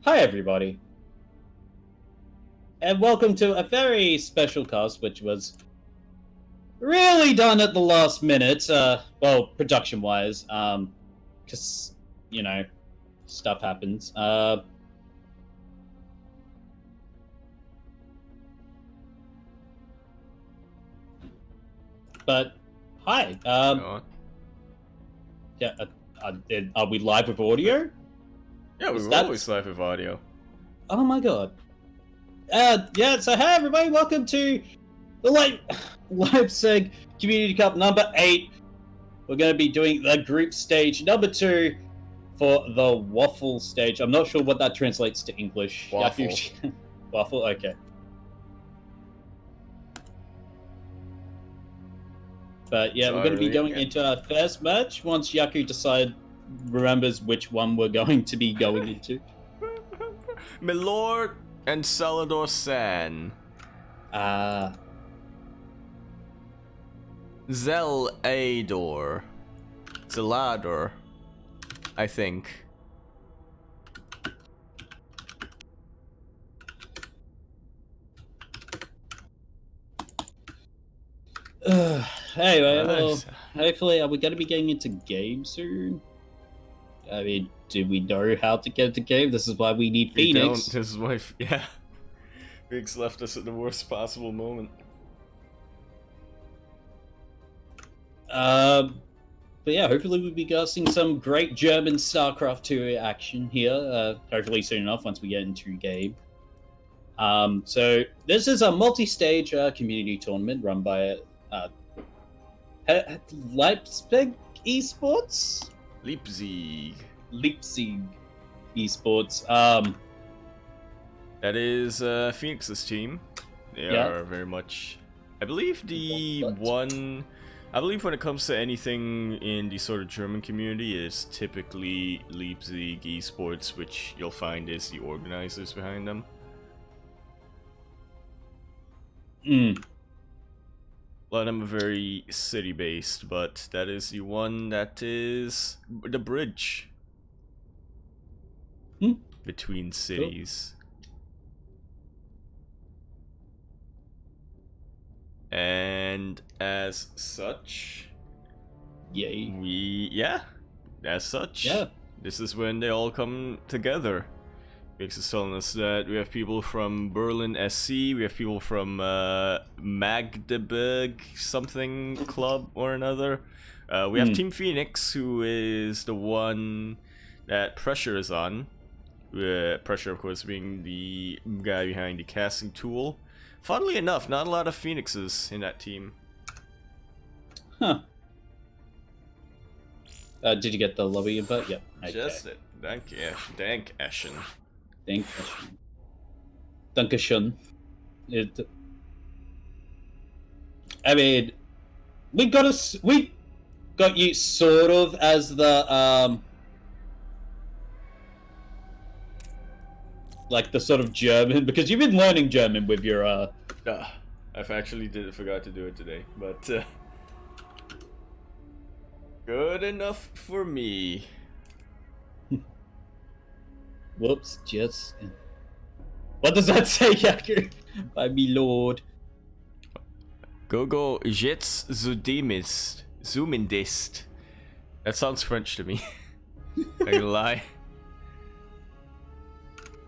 Hi everybody, and welcome to a very special cast, which was really done at the last minute, well, production-wise, because, you know, stuff happens. But, hi, yeah, are we live with audio? Yeah, we're always live with audio. Oh my god. Yeah, so hey everybody, welcome to the Leipzig Community Cup number 8. We're going to be doing the group stage number 2 for the waffle stage. I'm not sure what that translates to English. Waffle. Waffle, okay. But yeah, we're going to be going into our first match once Yaku remembers which one we're going to be going into. Milord and Salador San. Zelador. Zelador, I think. Anyway, well, hopefully, are we going to be getting into game soon? I mean, do we know how to get into game? This is why we need Phoenix. This is why, yeah. Phoenix left us at the worst possible moment. But yeah, hopefully we'll be seeing some great German Starcraft 2 action here, hopefully soon enough once we get into game. So this is a multi-stage community tournament run by Leipzig eSports? Leipzig eSports. That is Phoenix's team. They are very much, I believe I believe when it comes to anything in the sort of German community, it's typically Leipzig eSports, which you'll find is the organizers behind them. A lot of them are very city-based, but that is the one that is the bridge between cities. And as such, this is when they all come together. Vix is telling us that we have people from Berlin SC, we have people from Magdeburg something club or another. We have Team Phoenix, who is the one that Pressure is on. Pressure, of course, being the guy behind the casting tool. Funnily enough, not a lot of Phoenixes in that team. Huh. Did you get the lobby invite? Yep. Okay. Just it. Dankeschön. Dankeschön. I mean, we got you sort of as the like the sort of German, because you've been learning German with your I've actually forgot to do it today, but good enough for me. Whoops, just what does that say, Yaku? By me lord. Go jetzt zumindest. That sounds French to me. Not gonna lie.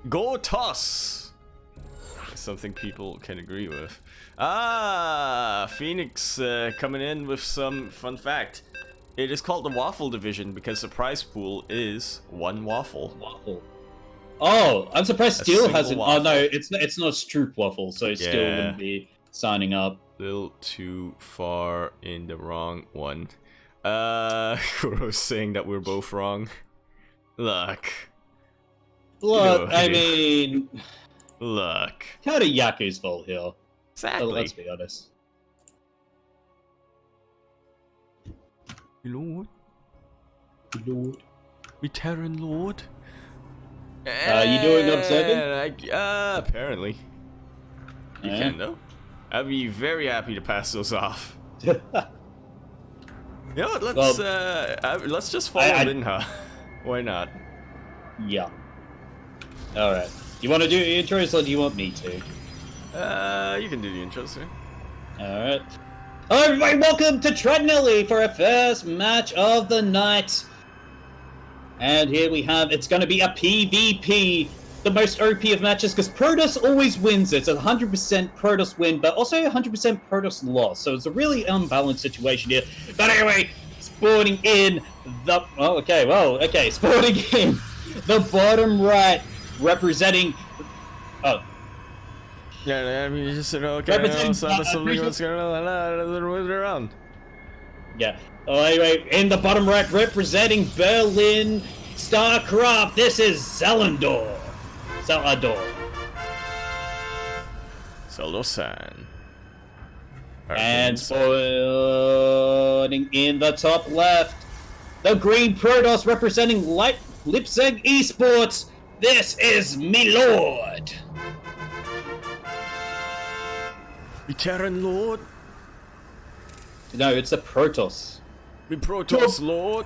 Go toss! Something people can agree with. Phoenix coming in with some fun fact. It is called the Waffle Division because the prize pool is one waffle. Oh, I'm surprised Steel hasn't. Waffle. Oh no, it's not a Stroop waffle, so Steel wouldn't be signing up. Little too far in the wrong one. Kuro's saying that we're both wrong. Look, I mean, look. kind of Yaku's fault here. Exactly. Let's be honest. Lord. We Terran Lord. You doing observing? Apparently. You can though. I'd be very happy to pass those off. You know what? Let's just follow Linha. Why not? Yeah. Alright. You want to do intros or do you want me to? You can do the intros, yeah. Alright. Hello everybody, welcome to Treadmilly for our first match of the night. And here we have, it's going to be a PvP, the most OP of matches, because Protoss always wins. It's a 100% Protoss win, but also a 100% Protoss loss. So it's a really unbalanced situation here. But anyway, spawning in the... Oh, okay, well, okay. Spawning in the bottom right, representing... Oh. Yeah, I mean, you just said, okay, something was going around. Yeah. Oh, anyway, in the bottom right, representing Berlin Starcraft, this is Zelandor. Zeldo-san. And spawning in the top left, the green Protoss representing Leipzig eSports, this is Milord. Terran Lord? No, it's a Protoss. Me Protoss Lord?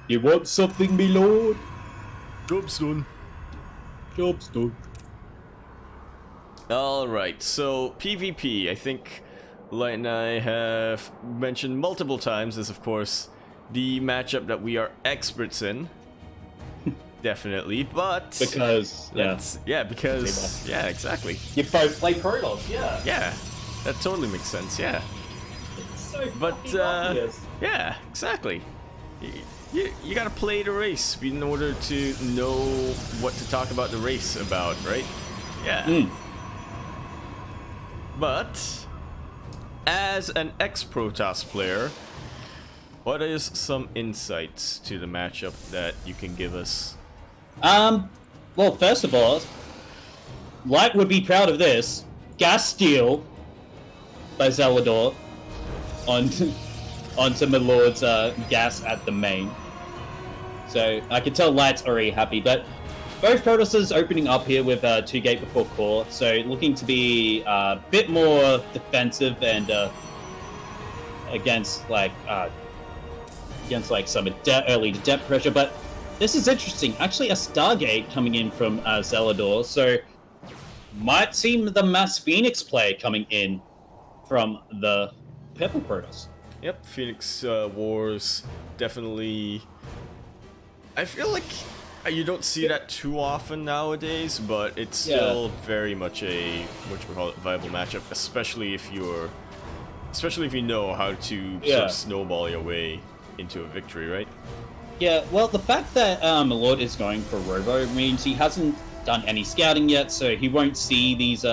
You want something, me lord? Job's done. Job's done. Alright, so PvP, I think Light and I have mentioned multiple times, is of course the matchup that we are experts in. Definitely, but... Because, because, yeah, exactly. You both play Protoss, yeah. Yeah, that totally makes sense, yeah. So but, obvious. yeah, exactly. You gotta play the race in order to know what to talk about the race about, right? Yeah. But, as an ex-Protoss player, what is some insights to the matchup that you can give us? Well, first of all, Light would be proud of this. Gas Steel by Zelador onto Milord's gas at the main. So I can tell Light's already happy, but both Protosses opening up here with 2 gate before core, so looking to be a bit more defensive and against some early depth pressure. But this is interesting. Actually, a Stargate coming in from Zelador, so might seem the Mass Phoenix play coming in from the Purple Protoss. Yep, Phoenix Wars definitely. I feel like you don't see that too often nowadays, but it's still very much a viable matchup, especially if you know how to sort of snowball your way into a victory, right? Yeah, well, the fact that Milord is going for Robo means he hasn't done any scouting yet, so he won't see these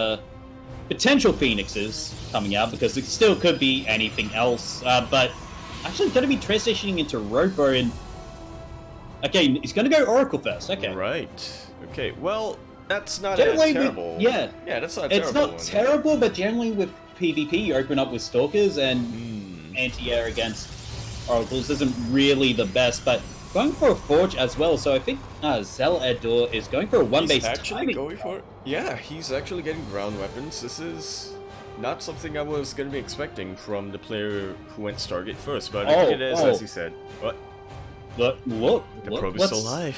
potential Phoenixes coming out, because it still could be anything else. But actually going to be transitioning into Robo, and okay, he's going to go Oracle first. Okay. Right. Okay. Well, that's not terrible. Yeah, that's not it's terrible. It's not terrible, but generally with PvP, you open up with Stalkers, and anti-air against Oracles isn't really the best, but going for a Forge as well, so I think Zelador is going for a one-base timing. Going for it? Yeah, he's actually getting ground weapons. This is not something I was going to be expecting from the player who went Stargate first, but I think it is, as he said. What? Look, the probe is still alive.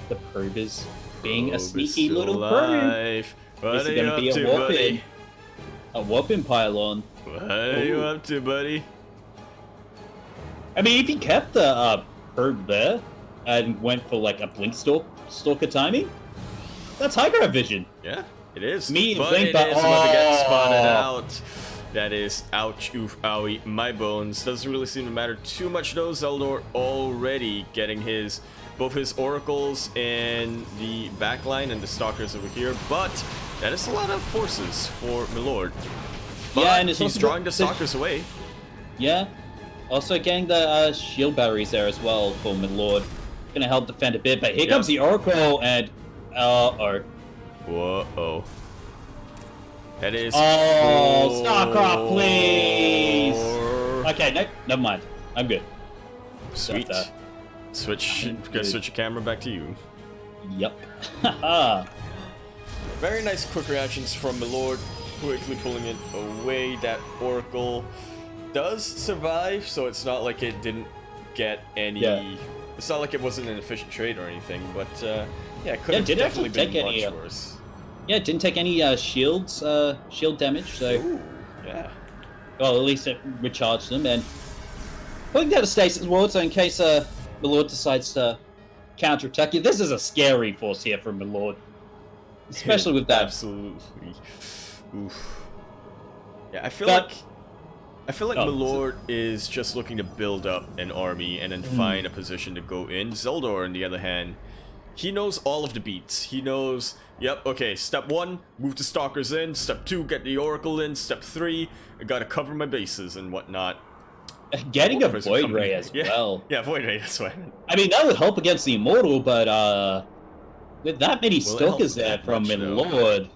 The probe is being a sneaky little probe. What this are is going to be a warp-in? A warp-in pylon. What are you up to, buddy? I mean, if he kept the probe there and went for like a blink stalker timing, that's high ground vision. Yeah, it is. But it is about to get spotted out. That is, ouch, oof, owie, my bones. Doesn't really seem to matter too much though. Zeldor already getting both his oracles and the backline and the stalkers over here, but that is a lot of forces for Milord. But yeah, and he's drawing the stalkers away. Yeah. Also getting the shield batteries there as well for Milord. Gonna help defend a bit, but here comes the Oracle, and whoa. That is Starcraft, please! Okay, no, never mind. I'm good. Sweet. Gonna switch your camera back to you. Yep. Very nice quick reactions from Milord, quickly pulling it away. That Oracle does survive, so it's not like it didn't get any... It's not like it wasn't an efficient trade or anything, but Yeah, it could have didn't definitely actually been take much any, worse. Yeah, it didn't take any shield damage, so... Ooh, yeah. Well, at least it recharged them, and... putting down a stasis ward, so in case Milord decides to counterattack you, this is a scary force here from Milord. Especially with that. Absolutely. Oof. Yeah, I feel like Milord is just looking to build up an army and then find a position to go in. Zeldor, on the other hand, he knows all of the beats. He knows, yep, okay, step 1, move the Stalkers in. Step 2, get the Oracle in. Step 3, I gotta cover my bases and whatnot. Getting a Void Ray as well. Yeah, Void Ray, that's what I mean, that would help against the Immortal, but with that many Stalkers there from Milord,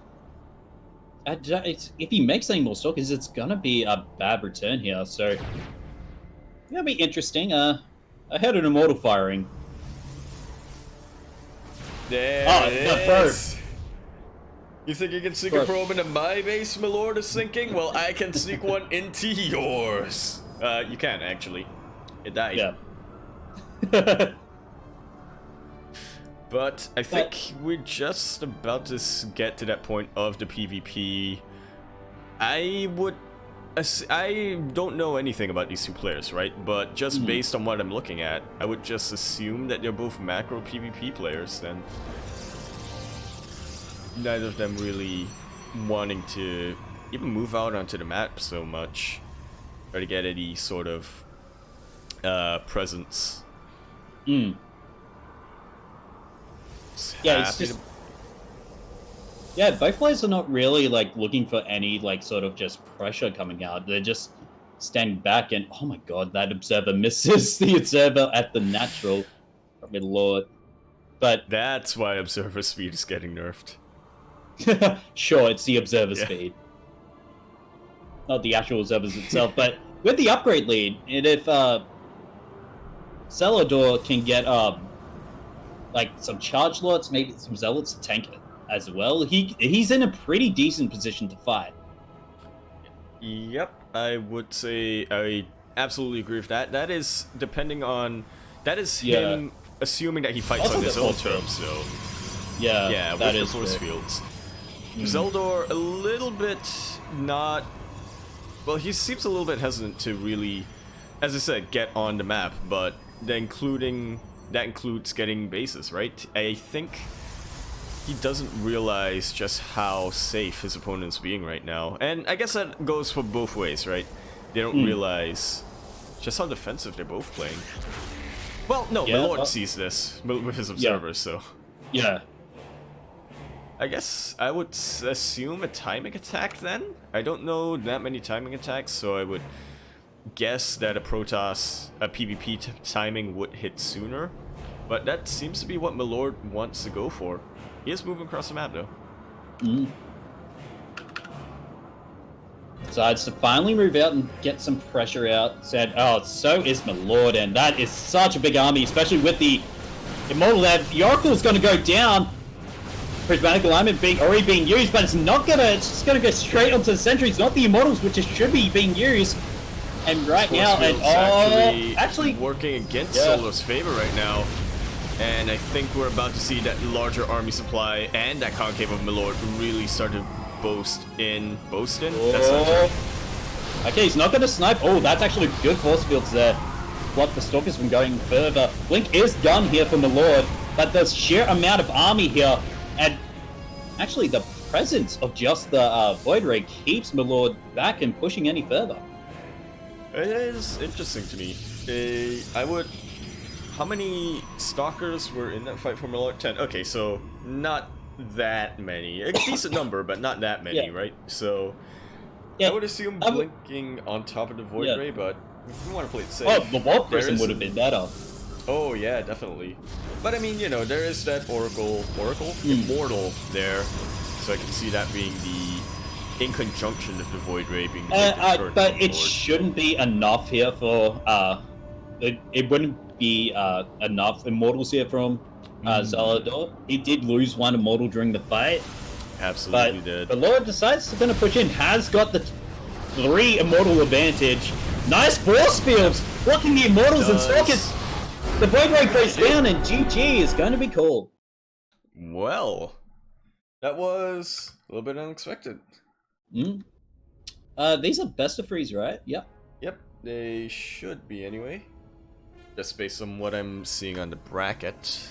if he makes any more Stalkers, it's gonna be a bad return here, so... That'll be interesting. I heard an Immortal firing. There it is. You think you can sneak a probe into my base, Milord is sinking? Well, I can sneak one into yours. You can, actually. It died. Yeah. But I think we're just about to get to that point of the PvP. I don't know anything about these two players, right? But just based on what I'm looking at, I would just assume that they're both macro PvP players, then. Neither of them really wanting to even move out onto the map so much, or to get any sort of presence. Yeah, it's just... Yeah, both players are not really, like, looking for any, like, sort of just pressure coming out. They're just standing back and, oh my god, that Observer misses the Observer at the natural. Oh, my lord. But... That's why Observer speed is getting nerfed. Sure, it's the Observer speed. Not the actual Observers itself, but with the upgrade lead, and if, Celador can get, like, some Charge Lords, maybe some Zealots to tank it as well, he's in a pretty decent position to fight. Yep, I would say I absolutely agree with that. That is depending on... That is him assuming that he fights also on his own terms, so... Yeah, with the force fields. Zeldor, a little bit not... Well, he seems a little bit hesitant to really, as I said, get on the map, but that includes getting bases, right? I think he doesn't realize just how safe his opponent's being right now. And I guess that goes for both ways, right? They don't realize just how defensive they're both playing. Well, no, Milord sees this with his observers, so... Yeah. I guess I would assume a timing attack then? I don't know that many timing attacks, so I would guess that a Protoss, a PvP timing would hit sooner. But that seems to be what Milord wants to go for. He is moving across the map though. Decides to finally move out and get some pressure out. Said, oh, so is Milord, and that is such a big army, especially with the Immortal there. The Oracle is going to go down. Prismatic Alignment already being used, but it's just gonna go straight onto the sentries, not the Immortals, which should be being used. And right now, actually working against Solo's favor right now. And I think we're about to see that larger army supply and that concave of Milord really start to boast in. Okay, he's not gonna snipe. Oh, that's actually good force fields there. Block the Stalkers from going further. Blink is done here for Milord, but the sheer amount of army here, and actually the presence of just the Void Ray keeps Milord back and pushing any further. It is interesting to me. How many Stalkers were in that fight for Milord? 10. Okay, so not that many. A decent number, but not that many, right? So I would assume blinking on top of the Void Ray, but if we want to play it safe... Oh, the Warp Prism would have been better. Oh yeah, definitely. But I mean, you know, there is that Immortal there, so I can see that being in conjunction with the Void Ray being the but it shouldn't be enough here for it wouldn't be enough Immortals here from Zelador. He did lose one Immortal during the fight. Absolutely did. The Lord decides to gonna push in, has got the 3 Immortal advantage. Nice force fields blocking the Immortals and Stalkers. The Void Ray goes down and GG is going to be called. Well, that was a little bit unexpected. Mm. These are best of threes, right? Yep. Yep, they should be anyway. Just based on what I'm seeing on the bracket.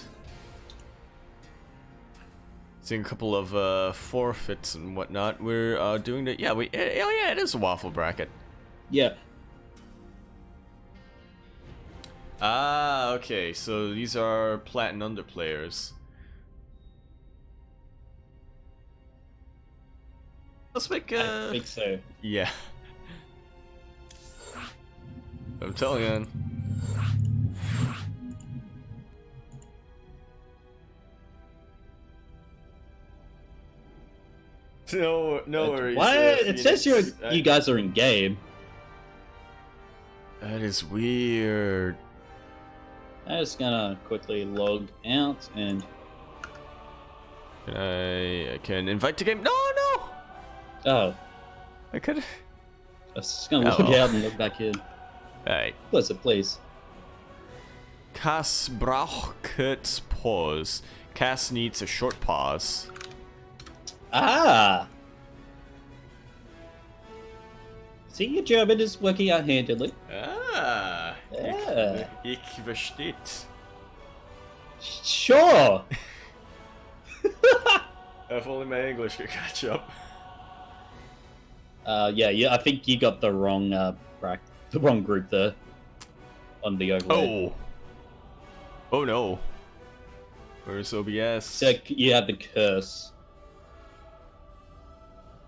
Seeing a couple of forfeits and whatnot. We're doing the oh yeah, it is a waffle bracket. Yeah. Ah, okay. So these are plat and under players. Let's make I think so. Yeah. I'm telling you. No worries. Why? It says you guys are in game. That is weird. I'm just gonna quickly log out and. I can invite to game. No. Oh. I could. I was just gonna log out and look back in. Alright. Close it, please. Cass braucht pause. Cass needs a short pause. Ah! See, your German is working out handily. Ah! Yeah. Ich versteht. Sure! If only my English could catch up. Yeah, I think you got the wrong, the wrong group there. On the overlay. Oh no. Where's OBS? So you have the curse.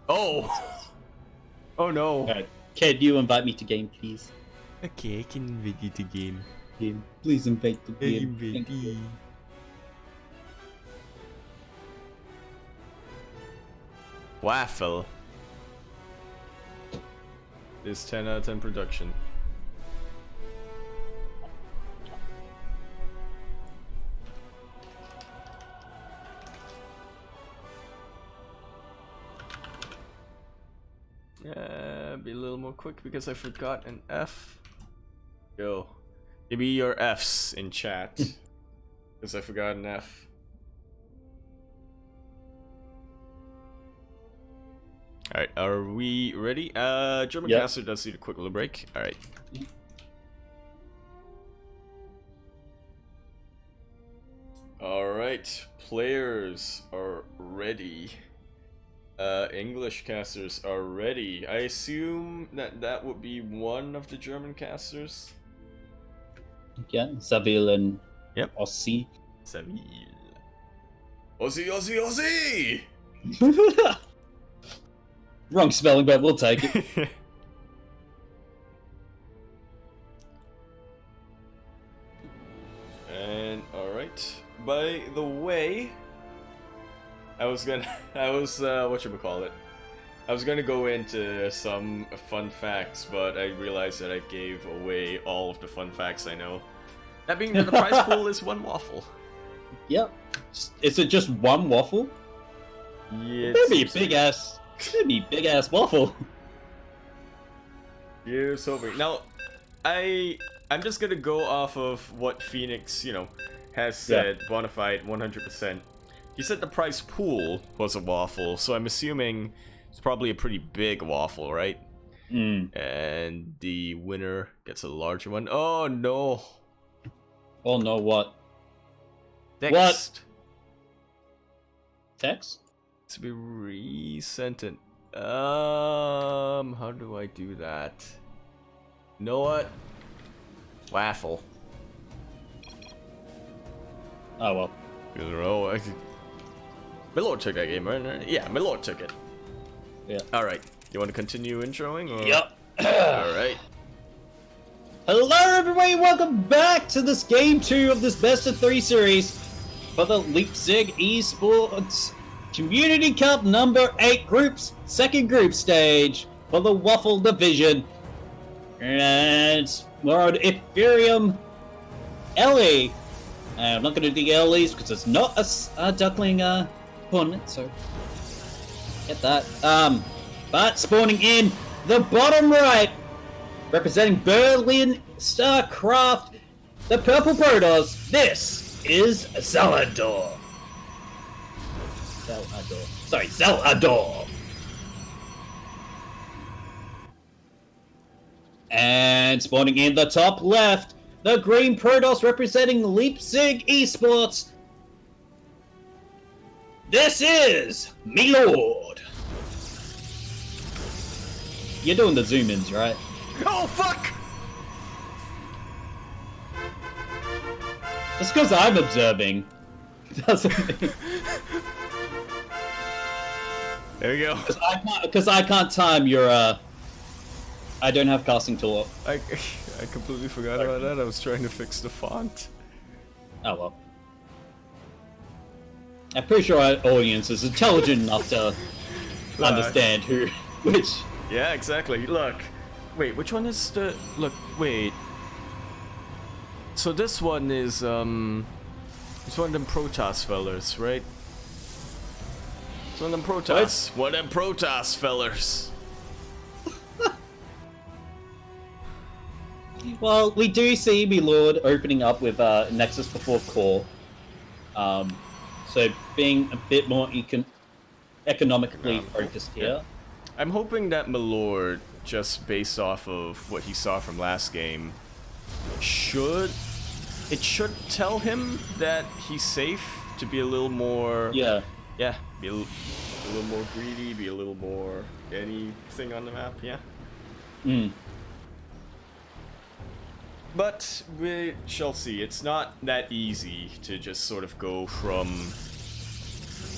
Oh! Oh no. Alright, can you invite me to game, please? Okay, I can invite you to game. Game. Please invite the game. Thank you. Waffle. This 10 out of 10 production. Be a little more quick because I forgot an F. Yo. Give me your Fs in chat. Because I forgot an F. Alright, are we ready? German caster does need a quick little break. Alright. Alright, players are ready. English casters are ready. I assume that would be one of the German casters. Yeah, Saville and Aussie. Saville. Aussie! Wrong spelling, but we'll take it. And alright. By the way, I was whatchamacallit? I was gonna go into some fun facts, but I realized that I gave away all of the fun facts I know. That being that the prize pool is one waffle. Yep. Is it just one waffle? Yeah. That'd be big ass waffle. Here's hoping. Now, I'm just gonna go off of what Phoenix, has said, bonafide 100%. He said the prize pool was a waffle, so I'm assuming it's probably a pretty big waffle, right? And the winner gets a larger one. Oh no! Oh no, what? Text. What? Text? To be resent it. How do I do that? You know what? Waffle. Oh well. My lord took that game, right? Yeah, my lord took it. Yeah. Alright. You want to continue introing? Or? Yep. Alright. Hello everybody, welcome back to this game 2 of this best of 3 series for the Leipzig eSports Community Cup number 8 groups, second group stage for the Waffle Division. And we're on Ethereum Ellie. I'm not going to do the Ellie's because it's not a Duckling tournament, so get that. But spawning in the bottom right, representing Berlin Starcraft, the Purple Protoss, this is Zalador. Zelador. Sorry, Zelador. And spawning in the top left, the green Protoss representing Leipzig eSports. This is me lord. You're doing the zoom-ins, right? Oh fuck! Just because I'm observing doesn't mean... There you go. Because I can't time your I don't have casting tool. I completely forgot about that. I was trying to fix the font. Oh well. I'm pretty sure our audience is intelligent enough to understand which. Yeah, exactly. Look. Wait, which one is the... Look, wait. So this one is, it's one of them Protoss fellers, right? It's one of them Protoss. One of them Protoss fellers. Well, we do see me lord opening up with Nexus before Core. So being a bit more economically focused here. Yeah. I'm hoping that my lord, just based off of what he saw from last game, should tell him that he's safe to be a little more... Yeah, be a little more greedy, be a little more anything on the map, yeah. But we shall see. It's not that easy to just sort of go from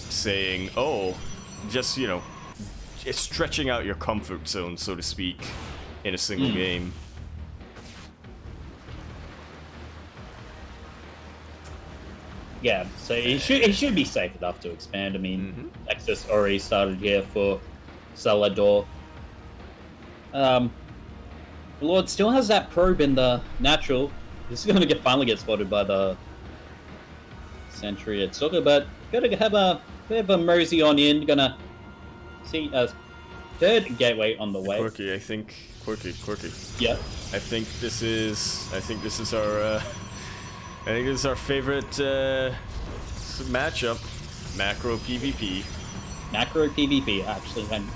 saying, oh, just, you know, it's stretching out your comfort zone, so to speak, in a single game. Yeah, so he should be safe enough to expand. I mean, Nexus already started here for Zelador. Lord still has that probe in the natural. This is gonna finally get spotted by the Sentry at Suga, but gotta have a bit of a mosey on in. Gonna see a third gateway on the way. Quirky, I think. Quirky. Yeah. I think this is our favorite matchup, macro PvP. Macro PvP, actually. And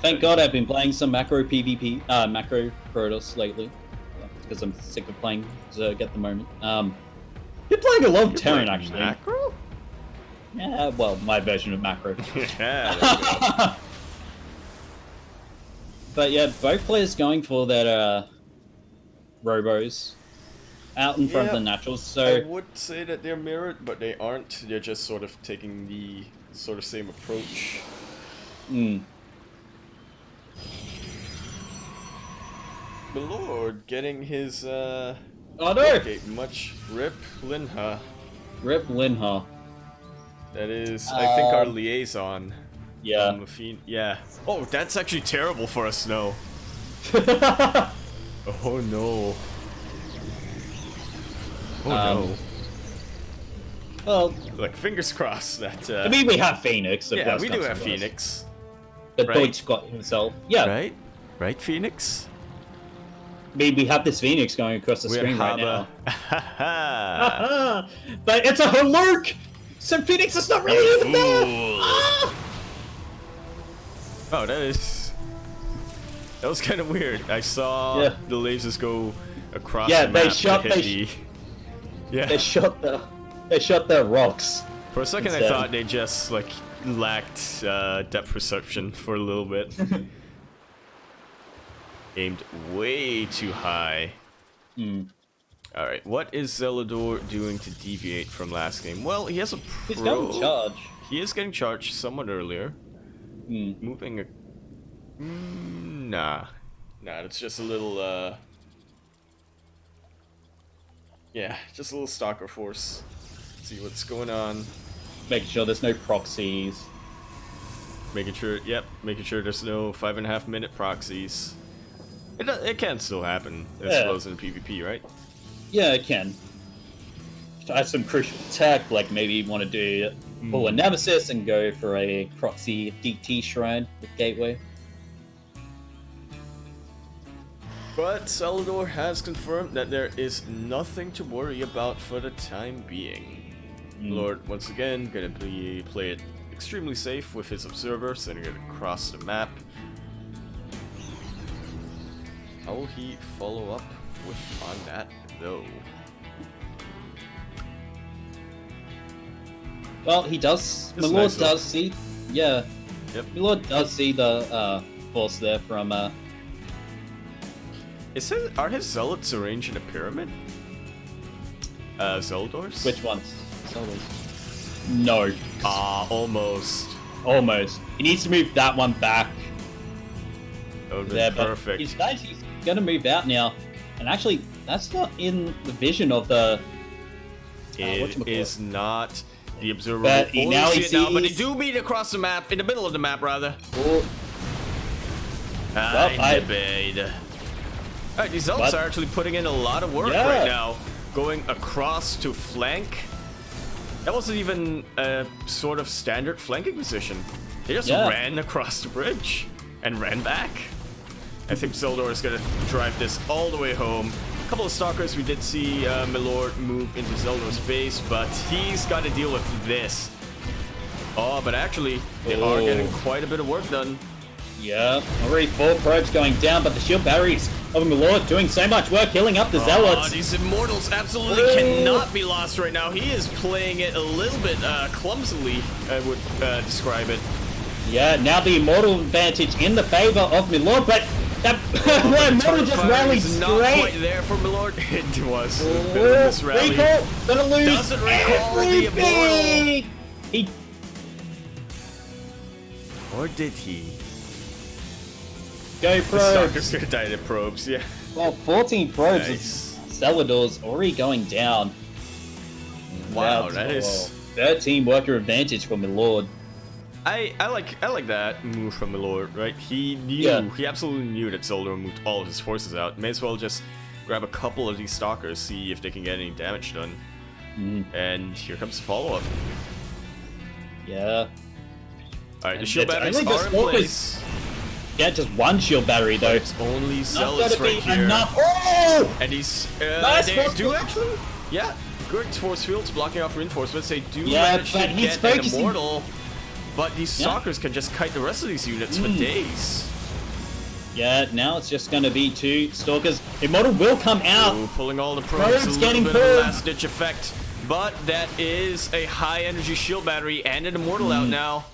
thank God I've been playing some macro PvP, macro Protoss lately. Because I'm sick of playing Zerg at the moment. You're playing a lot of Terran, actually. Macro? Yeah, well, my version of macro. Yeah, But yeah, both players going for their robos out in front of the naturals. So I would say that they're mirrored, but they aren't. They're just sort of taking the sort of same approach. The Lord getting his oh no! Much rip Linha. Rip Linha. That is, I think, our liaison. Yeah. Yeah. Oh, that's actually terrible for us, no. Oh no. Oh no. Well, like fingers crossed that. I mean, we have Phoenix. Yeah, we do have Phoenix. The right? Deutsch got himself. Yeah. Right, Phoenix. I mean, we have this Phoenix going across the screen right now. But it's a Halurk! So Phoenix is not really even there! Ah! Oh, that was kind of weird. I saw the lasers go across the map they shot the rocks. For a second I thought they just like lacked depth perception for a little bit. Aimed way too high. Alright, what is Zelador doing to deviate from last game? Well, he has a probe. He's getting charged. He is getting charged somewhat earlier. Moving a... Nah, it's just a little, yeah, just a little stalker force. See what's going on. Making sure there's no proxies. Making sure there's no 5.5 minute proxies. It can still happen, I suppose, in PvP, right? Yeah, it can. Try some crucial tech, like maybe you want to do pull a Nemesis and go for a proxy DT shrine with Gateway. But Zelador has confirmed that there is nothing to worry about for the time being. Lord, once again, gonna play it extremely safe with his observer, sending it across the map. How will he follow up on that, though? Well, he does. It's Milord nice, though. does see. Yeah. Yep. Milord does see the force there from. Are his zealots arranged in a pyramid? Zeldors? Which ones? Zeldors. No. Almost. Almost. He needs to move that one back. That would There, be but perfect. he's gonna move out now, and actually, that's not in the vision of the. It is not. The observer But will now only he see it now, but they sees- do meet across the map, in the middle of the map, rather. Oh, I debate. Alright, these zealots What? are actually putting in a lot of work Yeah. right now. Going across to flank. That wasn't even a sort of standard flanking position. They just Yeah. ran across the bridge and ran back. I think Zeldor is going to drive this all the way home. A couple of stalkers, we did see Milord move into Zeldor's base, but he's got to deal with this. Oh, but actually, they are getting quite a bit of work done. yeah. Already 4 probes going down, but the shield batteries of Milord doing so much work, healing up the Oh, zealots. these immortals absolutely cannot be lost right now. He is playing it a little bit clumsily, I would describe it. Yeah, now the immortal advantage in the favor of Milord, but that But immortal just rallied is not straight. quite there for Milord. It was a bit of a misrally. Recall, gonna lose Doesn't recall the everything. He Or did he? go The probes. stalker's gonna die to probes, yeah. Well, 14 probes Nice. of Celador's already going down. Wow, That's that is... 13 worker advantage for Milord. I like that move from Milord, right? He absolutely knew that Zeldor moved all of his forces out. May as well just grab a couple of these stalkers, see if they can get any damage done. And here comes the follow-up. Yeah. Alright, the And shield it's batteries only the are in stalkers- place. Yeah, just one shield battery though. It's only Not zealots gonna right be here. enough. Oh! And these, Nice they force do field. actually, yeah, good force fields blocking off reinforcements. They do Yeah, manage to but he's get an focusing- immortal, but these Yeah. stalkers can just kite the rest of these units for days. Yeah, now it's just gonna be 2 stalkers. Immortal will come out. Ooh, pulling all the probes, Probes a little getting bit of a pulled. last ditch effect, but that is a high energy shield battery and an immortal out now.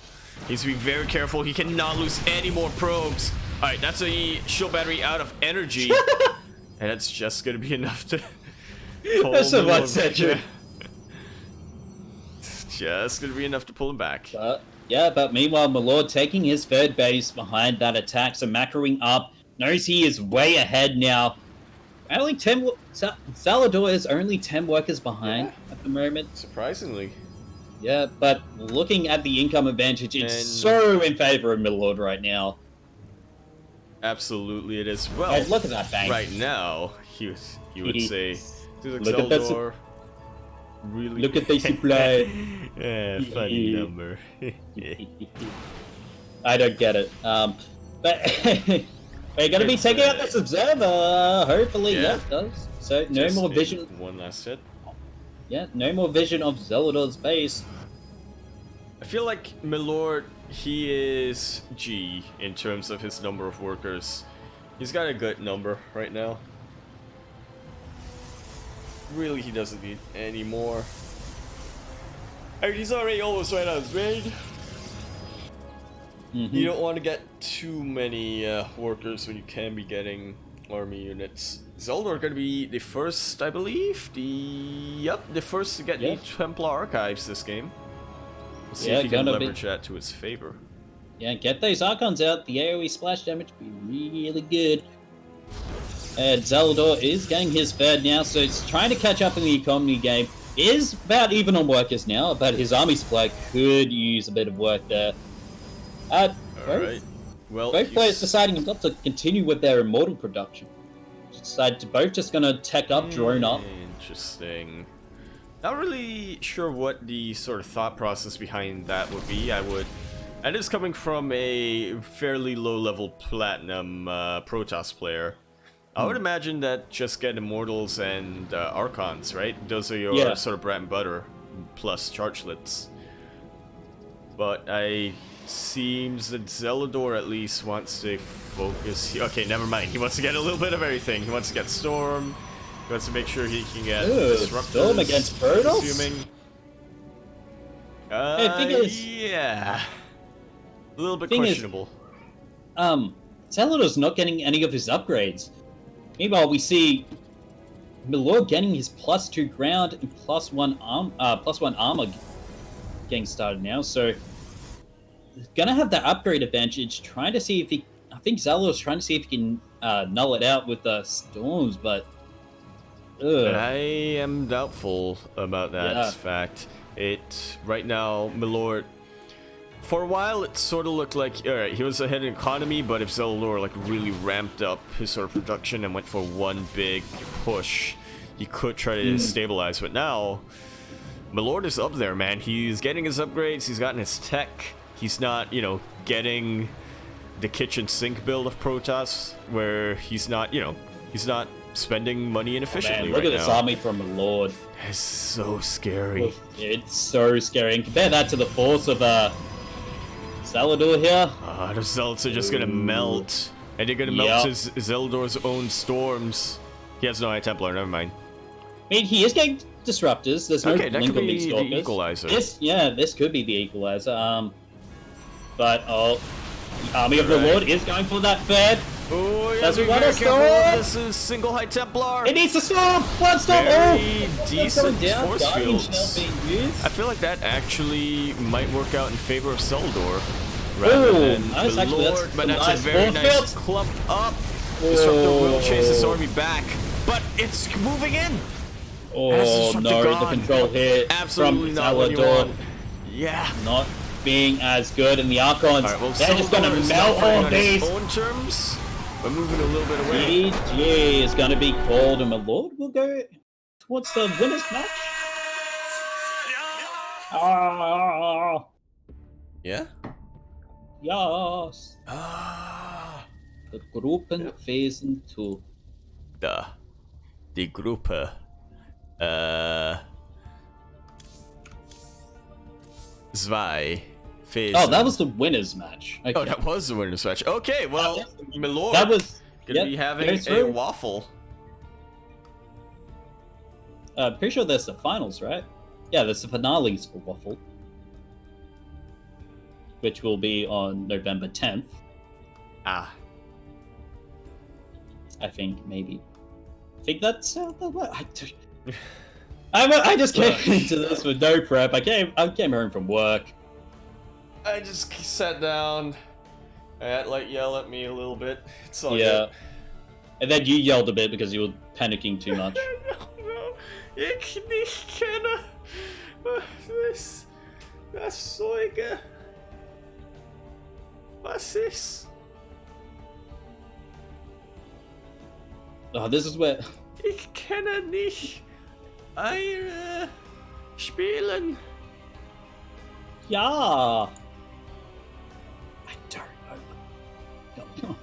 Needs to be very careful. He cannot lose any more probes. All right, that's a shield battery out of energy, and that's just gonna be enough to. Pull That's him what over. said you. Just gonna be enough to pull him back. But meanwhile, Milord taking his 3rd base behind that attack, so macroing up, knows he is way ahead now. Only 10. Salador is only 10 workers behind at the moment. Surprisingly. Yeah, but looking at the income advantage, it's And- so in favor of Milord right now. Absolutely, it is. Well, Hey, look at that bang. right now, you would say, Look at that Zeldor, really. Look at the supply. Yeah, funny number. I don't get it. But we're gonna be It's, taking out this observer. Hopefully, yeah. yeah, it does. So no Just more in vision. One last hit. Yeah, no more vision of Zeldor's base. I feel like Milord, he is G in terms of his number of workers. He's got a good number right now. Really, he doesn't need any more. I mean, he's already almost right on his raid. You don't want to get too many workers when you can be getting army units. Zeldor going to be the first, I believe. The first to get the Templar Archives this game. We'll see if he can leverage that to his favor. Yeah, get those Archons out. The AoE splash damage would be really good. And Zeldor is getting his 3rd now, so he's trying to catch up in the economy game. Is about even on workers now, but his army supply could use a bit of work there. Alright. Well, both players deciding not to continue with their immortal production. Decided to both just gonna tech up, drone up. Interesting. Not really sure what the sort of thought process behind that would be. And it's coming from a fairly low-level platinum Protoss player. I would imagine that just get Immortals and Archons, right? Those are your sort of bread and butter, plus Chargelets. but I seems that Zelador at least wants to focus. Okay, never mind. He wants to get a little bit of everything. He wants to get Storm. He wants to make sure he can get Disruptors. Storm against Protoss? Assuming. Yeah. A little bit questionable. Zelador's not getting any of his upgrades. Meanwhile, we see Milord getting his +2 ground and +1 armor getting started now, so gonna have that upgrade advantage. Trying to see if he, I think Zelador's trying to see if he can null it out with the storms, but I am doubtful about that fact. Right now, Milord. For a while, it sort of looked like, alright, he was ahead in economy, but if Zelador like really ramped up his sort of production and went for one big push, he could try to stabilize. But now, Milord is up there, man. He's getting his upgrades, he's gotten his tech, he's not, you know, getting the kitchen sink build of Protoss, where he's not, you know, he's not spending money inefficiently look at this army from Milord. It's so scary. It's so scary. And compare that to the force of Zelador here. The Zealots are just gonna melt. And they're gonna melt his Zelador's own storms. He has no High Templar, never mind. I mean, he is getting Disruptors. There's no that could be Stalkers. the equalizer. This could be the equalizer. But, the Army of the Lord is going for that Fed. Oh, yeah, That's be what very a careful. storm! This is single High Templar. It needs to storm! One storm! Very decent force fields. Being used. I feel like that actually might work out in favor of Zeldor rather than nice, the actually, Lord, but that's a nice very nice field. clump up. Disruptor will chase this army back, but it's moving in. Oh no, the control here Absolutely from not what you Zelador want. Yeah. not being as good, and the Archons, Right, well, they're just gonna melt all these. own terms. We're moving a little bit away. GG is gonna be called, and Milord will go towards the winners match. Ah, Yeah? yes. Ah. The Gruppen Phasen 2. Die Gruppe. Zwei. Phasen. Oh, that was the winners match. Okay. Oh, that was the winners match. Okay, well, Milord That was gonna be having a waffle. Pretty sure there's the finals, right? Yeah, there's the finales for Waffle, which will be on November 10th. Ah. I think, maybe. I think that's I just came into this with no prep. I came home from work. I just sat down. I had like yell at me a little bit. It's all good. And then you yelled a bit because you were panicking too much. No. Ich nicht kenne. Das Zeuge. Was ist? Oh, this is where... Ich kenne nicht eure Spielen. Ja. I don't know.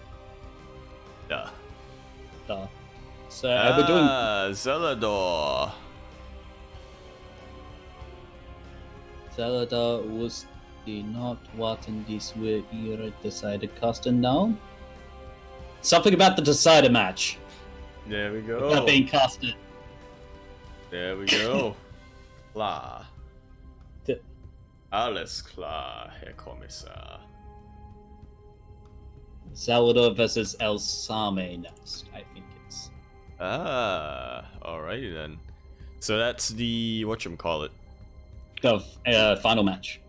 Duh. So we're doing Zelador. Zelda was not warten dies wir ihre decided custom down. Something about the decider match. There we go. Not being casted. There we go. Klar. Alles klar, Herr Kommissar. Zelador versus El Same next, I think it's. Alrighty then. So that's the whatchamacallit. The final match.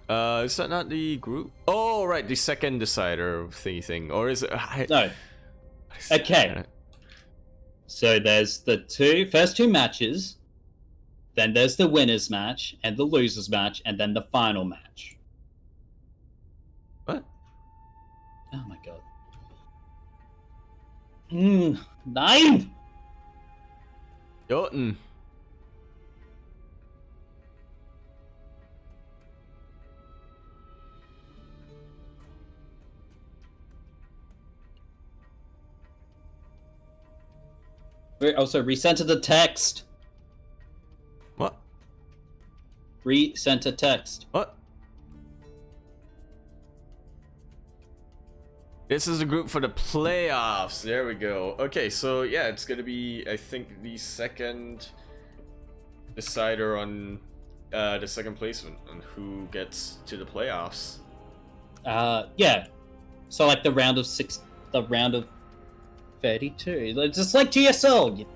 Is that not the group? Oh, right, the second decider thingy thing. Or is it? No. Okay. So there's the first two matches, then there's the winners match, and the losers match, and then the final match. What? Oh my god. Nein! Joten. Also, recenter the text. What? Recenter text. What? This is the group for the playoffs. There we go. Okay, so yeah, it's gonna be, I think, the second decider on the second placement on who gets to the playoffs. Yeah. So like the round of 32, just like GSL.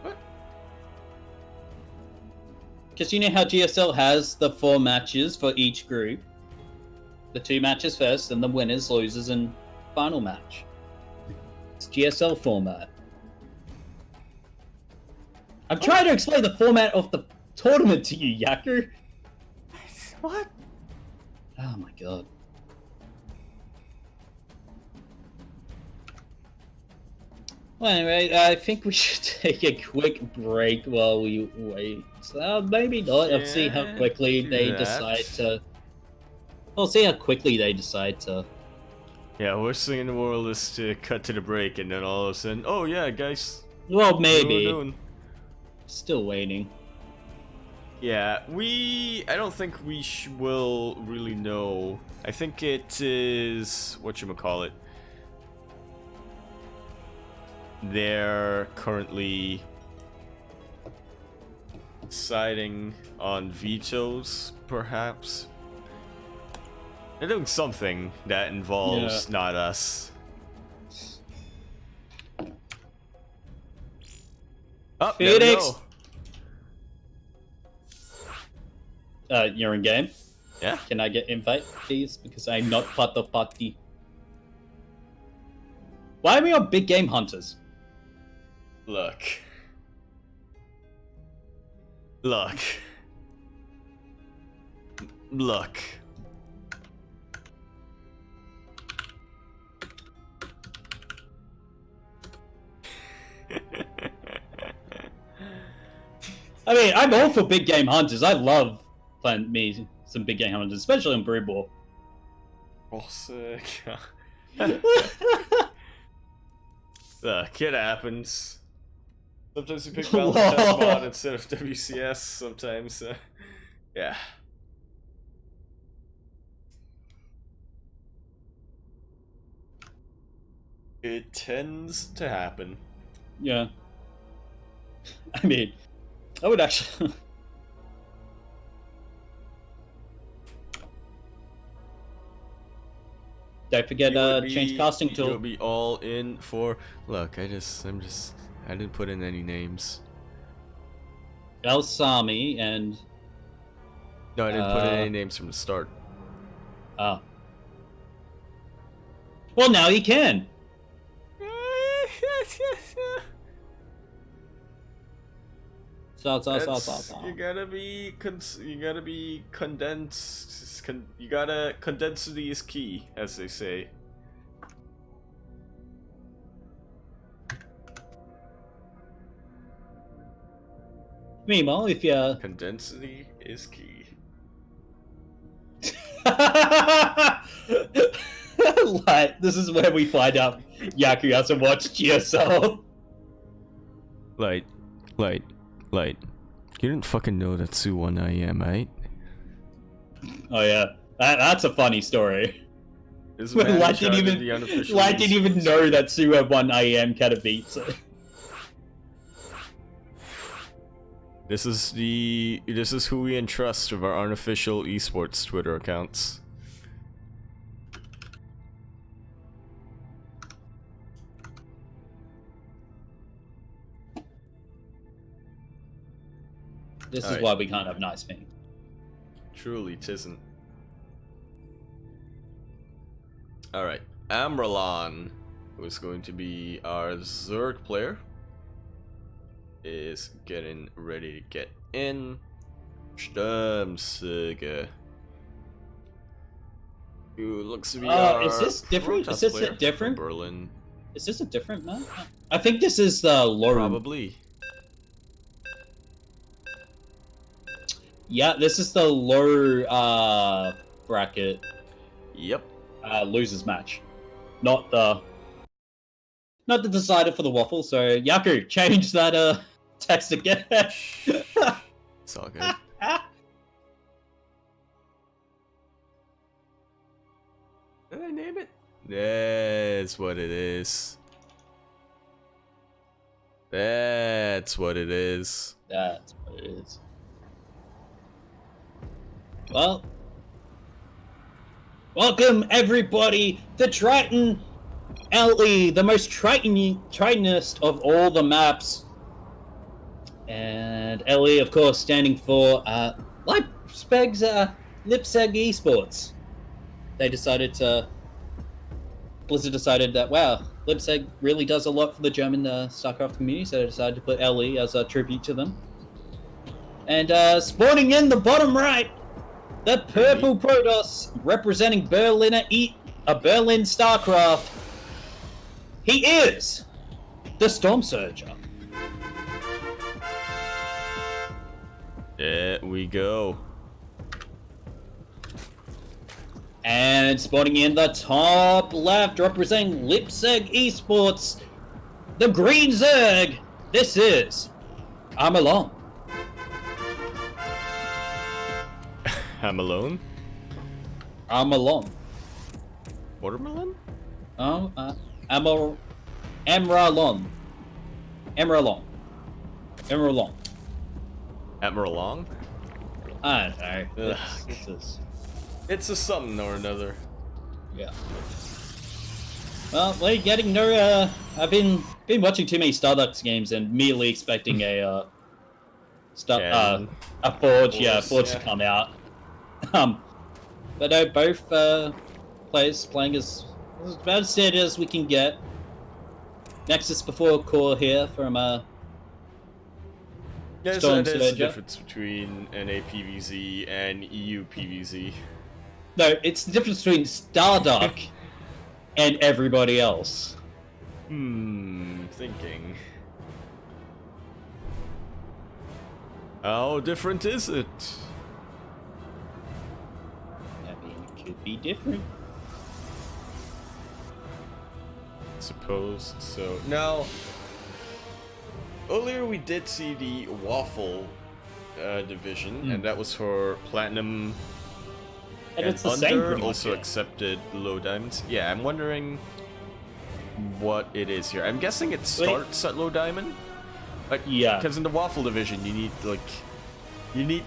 What? Because you know how GSL has the 4 matches for each group. The 2 matches first, and the winners, losers, and final match. It's GSL format. I'm trying to explain the format of the tournament to you, Yaku. What? Oh my god. Well, anyway, I think we should take a quick break while we wait. Maybe not. Yeah, I'll see how quickly they decide to... I'll see how quickly they decide to... Yeah, worst thing in the world is to cut to the break and then all of a sudden, oh yeah, guys. Well, maybe. Still waiting. Yeah, I don't think we will really know. I think it is, whatchamacallit. They're currently deciding on vetoes, perhaps. They're doing something that involves not us. Oh, Phoenix! You're in game? Yeah. Can I get invite, please? Because I'm not part of the party. Why are we on Big Game Hunters? Look. Look. Look. I mean, I'm all for Big Game Hunters. I love playing me some Big Game Hunters, especially on Brew Ball. Oh, sick. Look, it happens. Sometimes you pick balance test mod instead of WCS, sometimes, yeah. It tends to happen. Yeah. I mean, I would actually... Don't forget change casting tool. You'll be all in for... Look, I didn't put in any names. El Sami and... No, I didn't put in any names from the start. Oh. Well, now you can. You gotta be condensed. You gotta condensity is key, as they say. Meanwhile, if you condensity is key. Like, this is where we find out Yaku hasn't watched GSL. Light. You didn't fucking know that Sue won IEM, right? Oh yeah, that's a funny story. Light didn't even know that Sue had won IEM kind of beats it. This is who we entrust with our unofficial esports Twitter accounts. This is why we can't have nice things. Truly, tisn't. Alright, Amralon, who is going to be our Zerg player, is getting ready to get in. Sturmsuger, who looks to be our is this different? Is this a different? Berlin. Is this a different map? I think this is the lower. Probably. Yeah, this is the low bracket. Yep. Losers match, not the decider for the waffle. So Yaku, change that text again. It's all good. Did I name it? That's what it is. That's what it is. That's what it is. Well, welcome everybody to Triton LE, the most Tritonist of all the maps. And LE, of course, standing for Leipzig eSports. Blizzard decided that, wow, Leipzig really does a lot for the German Starcraft community, so they decided to put LE as a tribute to them. And spawning in the bottom right, the purple Protoss representing Berlin Starcraft. He is the Storm Surger. There we go. And spawning in the top left, representing Leipzig eSports, the Green Zerg. This is I'm Alone. I'm alone? I'm Alone. Watermelon? Emralon. Emeralong? I don't know. It's a something or another. Yeah. Well, we're getting no. I've been watching too many Starbucks games and immediately expecting a Forge, Forge to come out. But no, both players playing as about as steady as we can get. Nexus before core here from Yeah, Storm so there's a Surger. difference between NA PVZ and EU PVZ. No, it's the difference between Stardock and everybody else. Thinking. How different is it? I mean, it could be different. Suppose so. Now, earlier we did see the Waffle division, and that was for Platinum. And it's the Under same pretty much, also yeah. accepted low diamonds. Yeah, I'm wondering what it is here. I'm guessing it starts at low diamond. Like, yeah. Because in the Waffle division, you need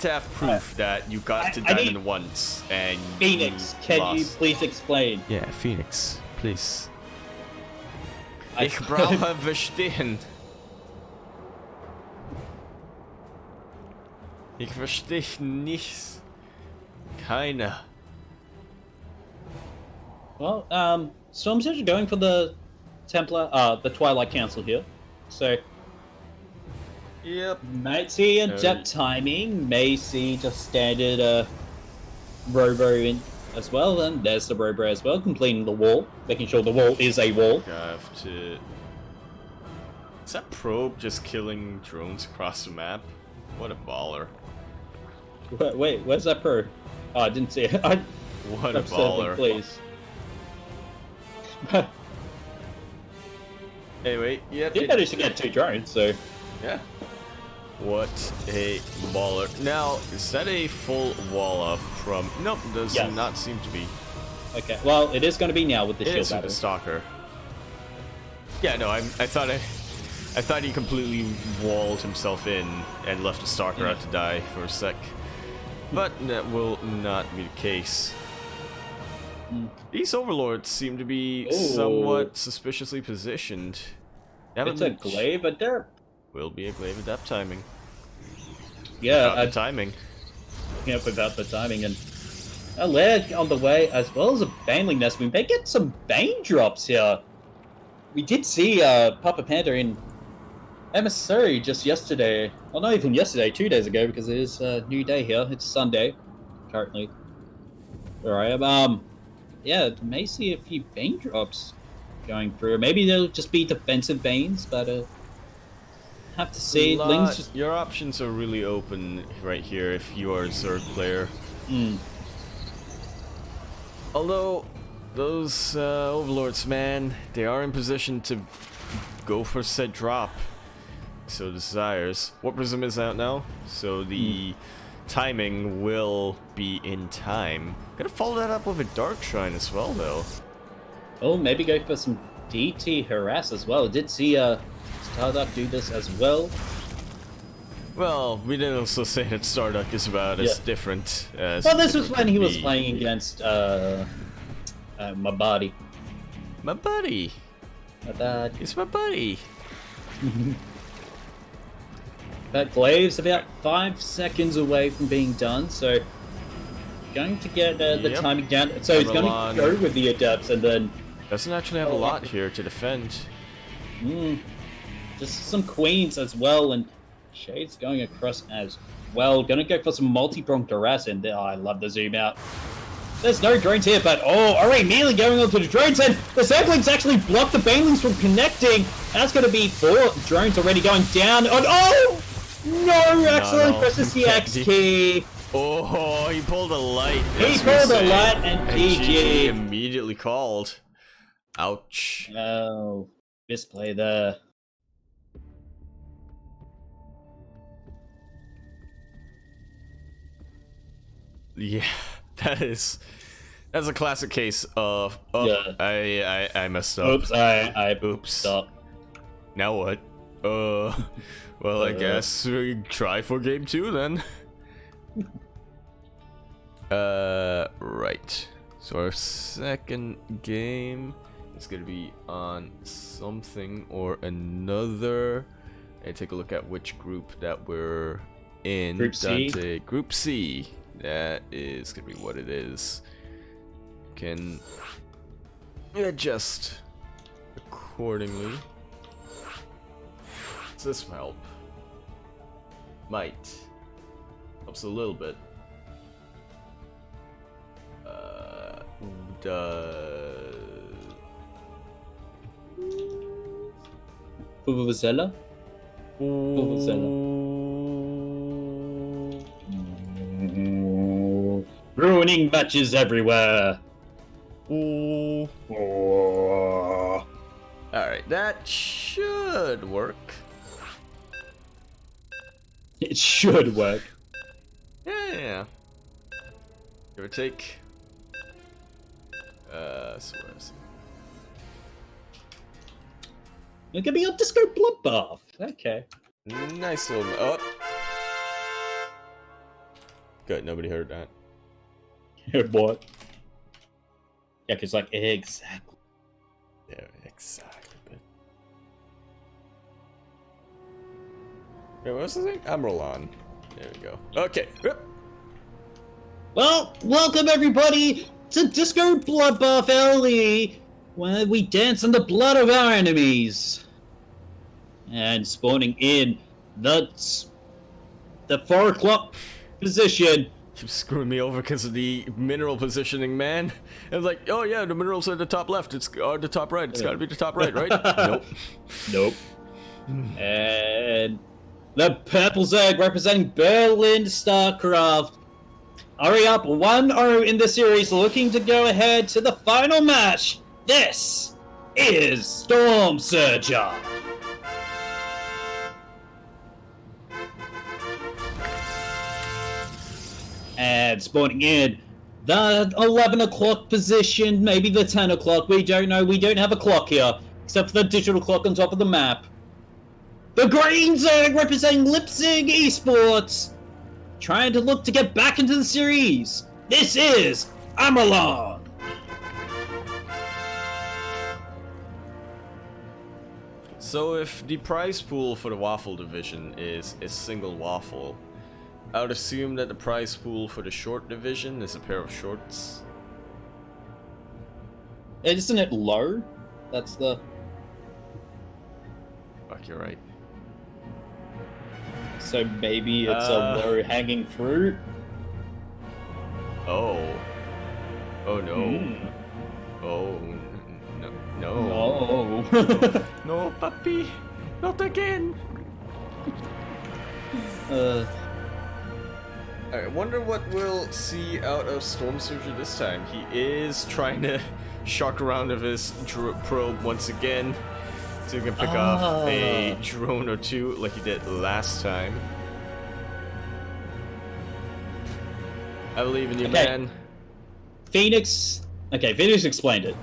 to have proof that you got to diamond once and Phoenix, can you please explain? Yeah, Phoenix, please. I- Ich brauche verstehen. Ich verstehe nichts. Keiner. Well, Storm Surge are going for the the Twilight Council here. So, Yep. might see adept timing, may see just standard Robo in as well, and there's the Robo as well, completing the wall, making sure the wall is a wall. I have to... Is that probe just killing drones across the map? What a baller. Wait, where's that pro? Oh, I didn't see it. What a baller. Please. Anyway, yep. Did manage to get 2 drones, so... Yeah. What a baller. Now, is that a full wall off from... Nope, does not seem to be. Okay, well, it is going to be now with the It shield is with battle. the Stalker. Yeah, no, I thought he completely walled himself in and left the Stalker out to die for a sec. But that will not be the case. These Overlords seem to be somewhat suspiciously positioned. It's a glaive adept. Will be a glaive adept timing. Yeah, Without the timing. Yeah, without the timing. And a lag on the way, as well as a Baneling Nest. We may get some Bane drops here. We did see Papa Panda in Emissary just yesterday. Well, not even yesterday, 2 days ago, because it is a new day here. It's Sunday, currently, where I am. Yeah, may see a few Bane drops going through. Maybe they'll just be defensive Banes, but have to see. Your options are really open right here if you are a Zerg player. Although, those Overlords, man, they are in position to go for said drop. So desires. What Prism is out now, so the timing will be in time. Gonna follow that up with a Dark Shrine as well, though. Oh, maybe go for some DT harass as well. Did see Starduck do this as well. Well, we did also say that Starduck is about as different as... Well, this was when he was playing against my buddy. My buddy. My dad. It's my buddy. That Glaive's about 5 seconds away from being done, so going to get the timing down. So he's going to go with the adepts and then... Doesn't actually have a lot here to defend. Just some queens as well, and Shade's going across as well. Going to go for some multi-pronged harass, and I love the zoom out. There's no drones here, but already immediately going onto the drones, and the Zerglings actually blocked the Banelings from connecting. That's going to be 4 drones already going down. Oh, no! Excellent versus the X key. Oh, he pulled a light. He pulled a light, and GG immediately called. Ouch. Oh, misplay there. Yeah, that's a classic case of I messed up. Oops, I oops. Up. Now what? Well, I guess we try for game 2 then. Right. So our second game is gonna be on something or another. And take a look at which group that we're in. Group C. Dante. Group C. That is gonna be what it is. Can adjust accordingly. Does this help? Might. Helps a little bit. Vuvuzela? Ruining matches everywhere. Alright, that should work. It should work. Yeah. Give or take. So where is You're gonna be on Disco Bloodbath. Okay. Nice little. Oh. Good, nobody heard that. What? Yeah, because, like, exactly. Yeah, exactly. But... Wait, what was his name? Amrulon. There we go. Okay. Well, welcome everybody to Disco Bloodbath LE, where we dance in the blood of our enemies. And spawning in the 4 o'clock position. Keep screwing me over because of the mineral positioning, man. And like, oh yeah, the minerals are at the top left. It's the top right. It's got to be the top right, right? Nope. Nope. And the purple Zerg representing Berlin Starcraft. Hurry up, 1-0 in the series, looking to go ahead to the final match. This is Storm Surger. And spawning in the 11 o'clock position, maybe the 10 o'clock, we don't know, we don't have a clock here, except for the digital clock on top of the map. The Green Zerg representing Leipzig eSports, trying to look to get back into the series. This is Amalon. So if the prize pool for the waffle division is a single waffle, I would assume that the prize pool for the short division is a pair of shorts. Isn't it low? That's the... Fuck, you're right. So maybe it's a low-hanging fruit? Oh. Oh no. Oh, no. No. No, puppy. Not again. I wonder what we'll see out of Storm Surger this time. He is trying to shock around with his probe once again, so he can pick off a drone or two like he did last time. I believe in you, man. Phoenix... Okay, Phoenix explained it.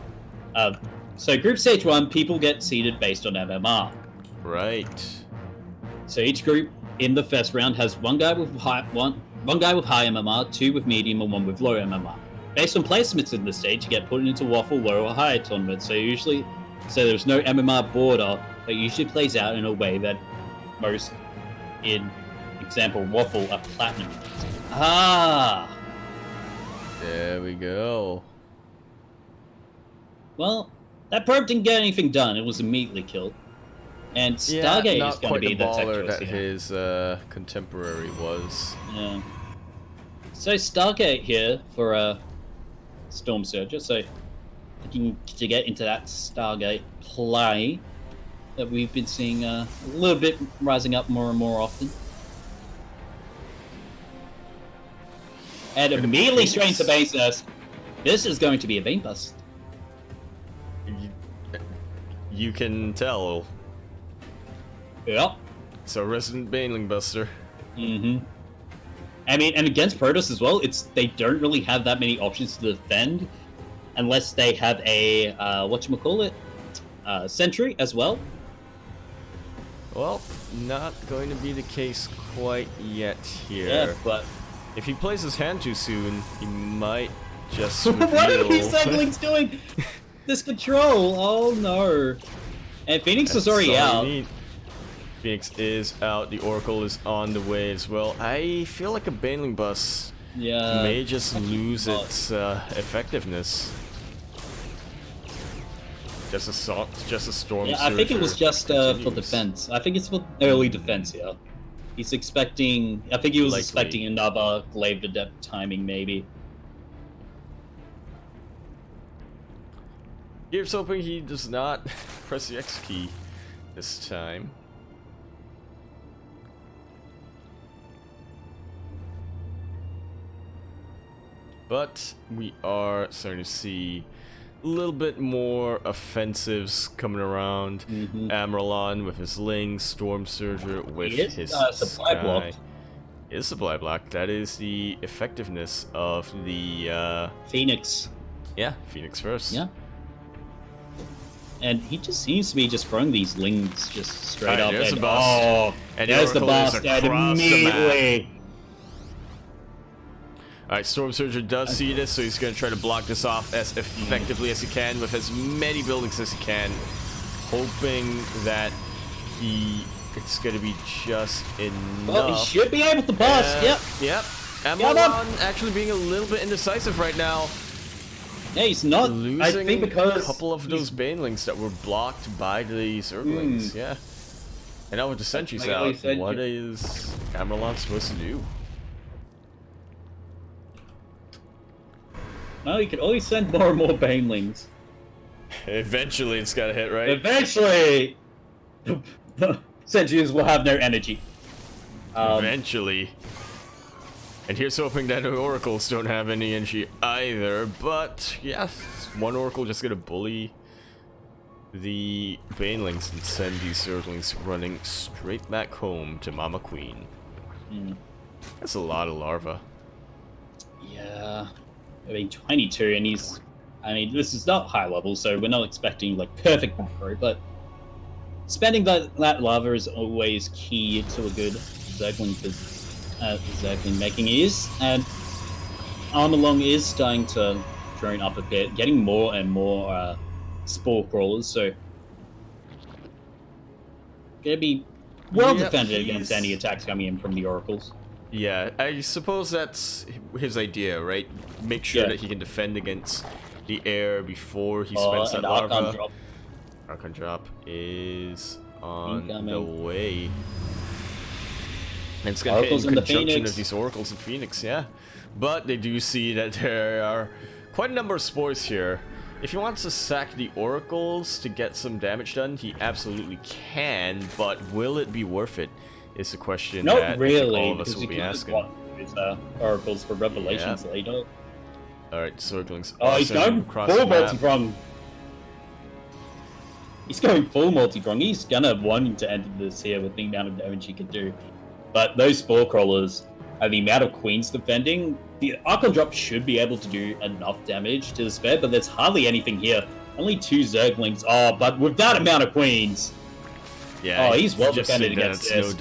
So group stage 1, people get seeded based on MMR. Right. So each group in the first round has one guy with high MMR, 2 with medium, and 1 with low MMR. Based on placements in the stage, you get put into waffle, low, or higher tournament. So there's no MMR border, but usually plays out in a way that most, in example, waffle, are platinum. Ah. There we go. Well, that probe didn't get anything done. It was immediately killed. And Stargate is going to be the tech choice that here. his contemporary was. Yeah. So Stargate here for a Storm Surger. So looking to get into that Stargate play that we've been seeing a little bit rising up more and more often. And immediately straight into bases. This is going to be a vein bust. You can tell. Yep. So resident Baneling Buster. Mm-hmm. I mean, and against Protoss as well, they don't really have that many options to defend, unless they have a whatchamacallit, sentry as well. Well, not going to be the case quite yet here. Yeah, but if he plays his hand too soon, he might just what are these Ducklings doing? This control! Oh no! And Phoenix is already out. Phoenix is out. The Oracle is on the way as well. I feel like a Baneling bus may just lose its effectiveness. Just a storm. Yeah, I think it was just for defense. I think it's for early defense here. He's expecting. I think he was expecting another glaive to depth timing, maybe. Here's hoping he does not press the X key this time. But we are starting to see a little bit more offensives coming around. Amarylon with his Ling, Storm Surger with his supply block. It is supply block. That is the effectiveness of the Phoenix. Yeah, Phoenix first. Yeah. And he just seems to be just throwing these Lings just straight up. There's and, the bust. Oh, and there's the bust. And immediately. Alright, Storm Surger does see this, so he's going to try to block this off as effectively as he can with as many buildings as he can, hoping that it's going to be just enough. Well, he should be able to bust. Yep. Amarylon actually being a little bit indecisive right now. Yeah, he's not. Losing I think because a couple of those Banelings that were blocked by the Zerglings. Yeah. And now with the sentries out, what is Amarylon supposed to do? No, you can always send more and more Banelings. Eventually, it's got to hit, right? Eventually, the sentries will have no energy. Eventually. And here's hoping that the Oracles don't have any energy either, but yeah, one Oracle just gonna bully the Banelings and send these Zerglings running straight back home to Mama Queen. That's a lot of larva. Yeah. I mean, 22, and this is not high level, so we're not expecting, like, perfect macro, but spending that lava is always key to a good Zergling making is, and Armalong is starting to drone up a bit, getting more and more spore crawlers, so gonna be well defended against any attacks coming in from the Oracles. Yeah, I suppose that's his idea, right? Make sure that he can defend against the air before he spends that larva. Archon drop is on the way. And it's going to hit in conjunction of these Oracles and Phoenix, yeah. But they do see that there are quite a number of spores here. If he wants to sack the Oracles to get some damage done, he absolutely can, but will it be worth it? Is the question that all of us will be asking. Oracles for Revelations later. Alright, Zerglings. Oh, he's going full multi-prong. He's going full multi-prong. He's gonna want to end this here with the amount of damage he can do. But those spore crawlers and the amount of queens defending, the Archon drop should be able to do enough damage to spare, but there's hardly anything here Only 2 Zerglings. Oh, but with that amount of queens. Yeah, oh, he's well defended against this.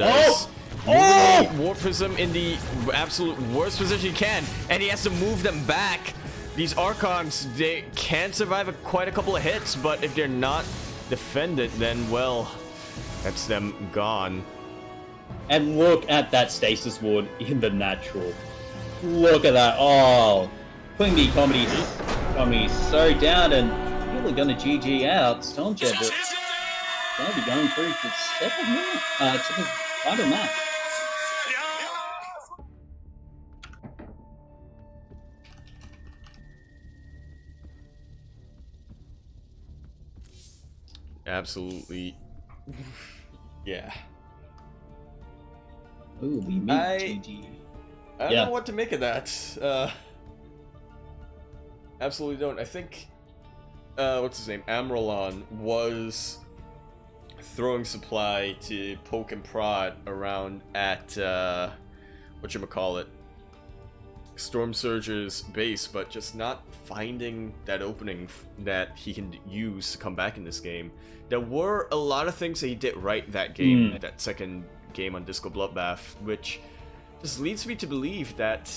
Oh! Warp Prism in the absolute worst position he can, and he has to move them back. These Archons, they can survive quite a couple of hits, but if they're not defended, then, well, that's them gone. And look at that stasis ward in the natural. Look at that. Oh, putting the comedy so down and really gonna GG out. Stormjet, but they'll be going through to the second final match. Absolutely. Yeah. Ooh, we meet GG. I don't know what to make of that. Absolutely don't. I think, what's his name? Amralon was throwing supply to poke and prod around at, whatchamacallit, Storm Surge's base, but just not finding that opening that he can use to come back in this game. There were a lot of things that he did right that game, that second game on Disco Bloodbath, which just leads me to believe that,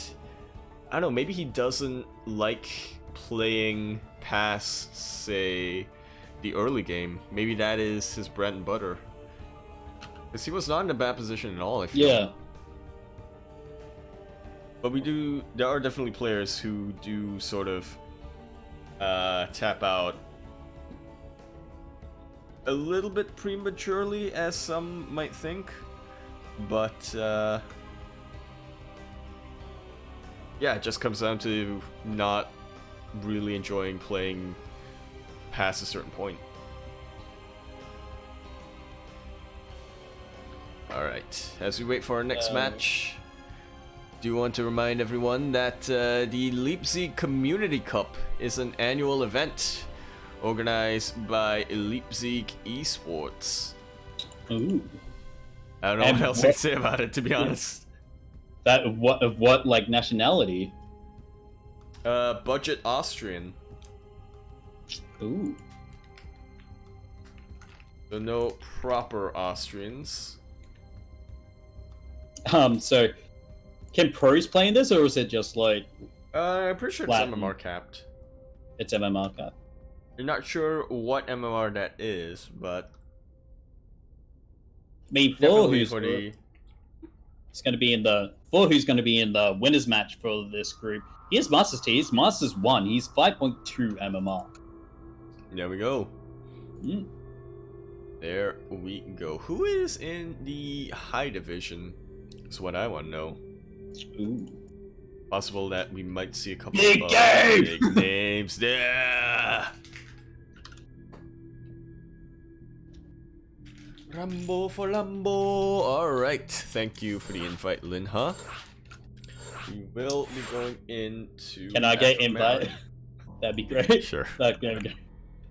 I don't know, maybe he doesn't like playing past, say, the early game. Maybe that is his bread and butter. Because he was not in a bad position at all, I feel. Yeah. But there are definitely players who do sort of tap out a little bit prematurely, as some might think. But, yeah, it just comes down to not really enjoying playing past a certain point. Alright, as we wait for our next match, do you want to remind everyone that the Leipzig Community Cup is an annual event organized by Leipzig eSports. Ooh. I don't know what else I can say about it, to be honest. That of what like nationality? Budget Austrian. Ooh. So no proper Austrians. So can pros play in this, or is it just like? I'm pretty sure it's MMR capped. It's MMR capped. You're not sure what MMR that is, but who's going to be in the winners match for this group. He has Masters T. He's Masters 1. He's 5.2 MMR. There we go. There we go. Who is in the high division? Is what I want to know. Ooh. Possible that we might see a couple big of big names there. Rambo for Lambo. Alright, thank you for the invite, Linha. We will be going into. Can I get invite? That'd be great. Sure. Okay,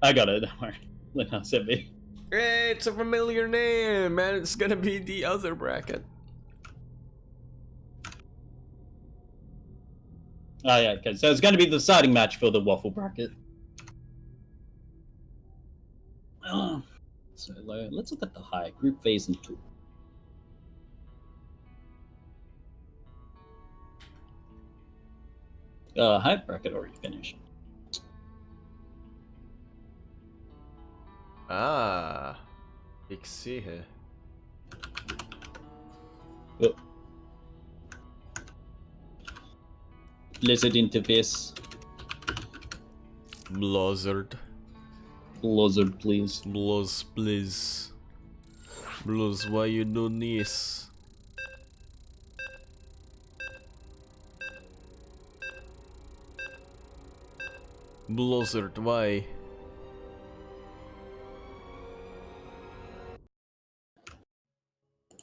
I got it, don't worry. Linha sent me. Hey, it's a familiar name, man. It's gonna be the other bracket. Oh yeah, okay. So it's gonna be the deciding match for the waffle bracket. So let's look at the high group phase and 2. High bracket already finished. Ah, ik zie her. Oh. Blizzard interface. Blizzard. Blizzard, please. Blizz, please. Blizz, why you do this? Blizzard, why?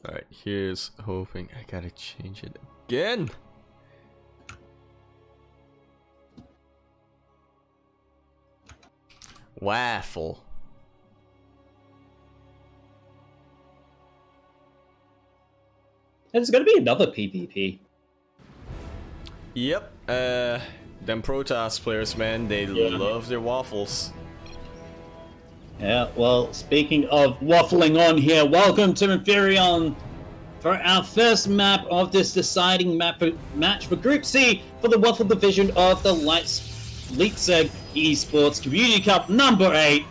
Alright, here's hoping. I gotta change it again. Waffle. And it's gonna be another PvP. Yep. Them Protoss players, man, they love their waffles. Yeah, well, speaking of waffling on here, welcome to Inferion for our first map of this deciding match for Group C for the Waffle Division of the Leipzig eSports Community Cup number 8.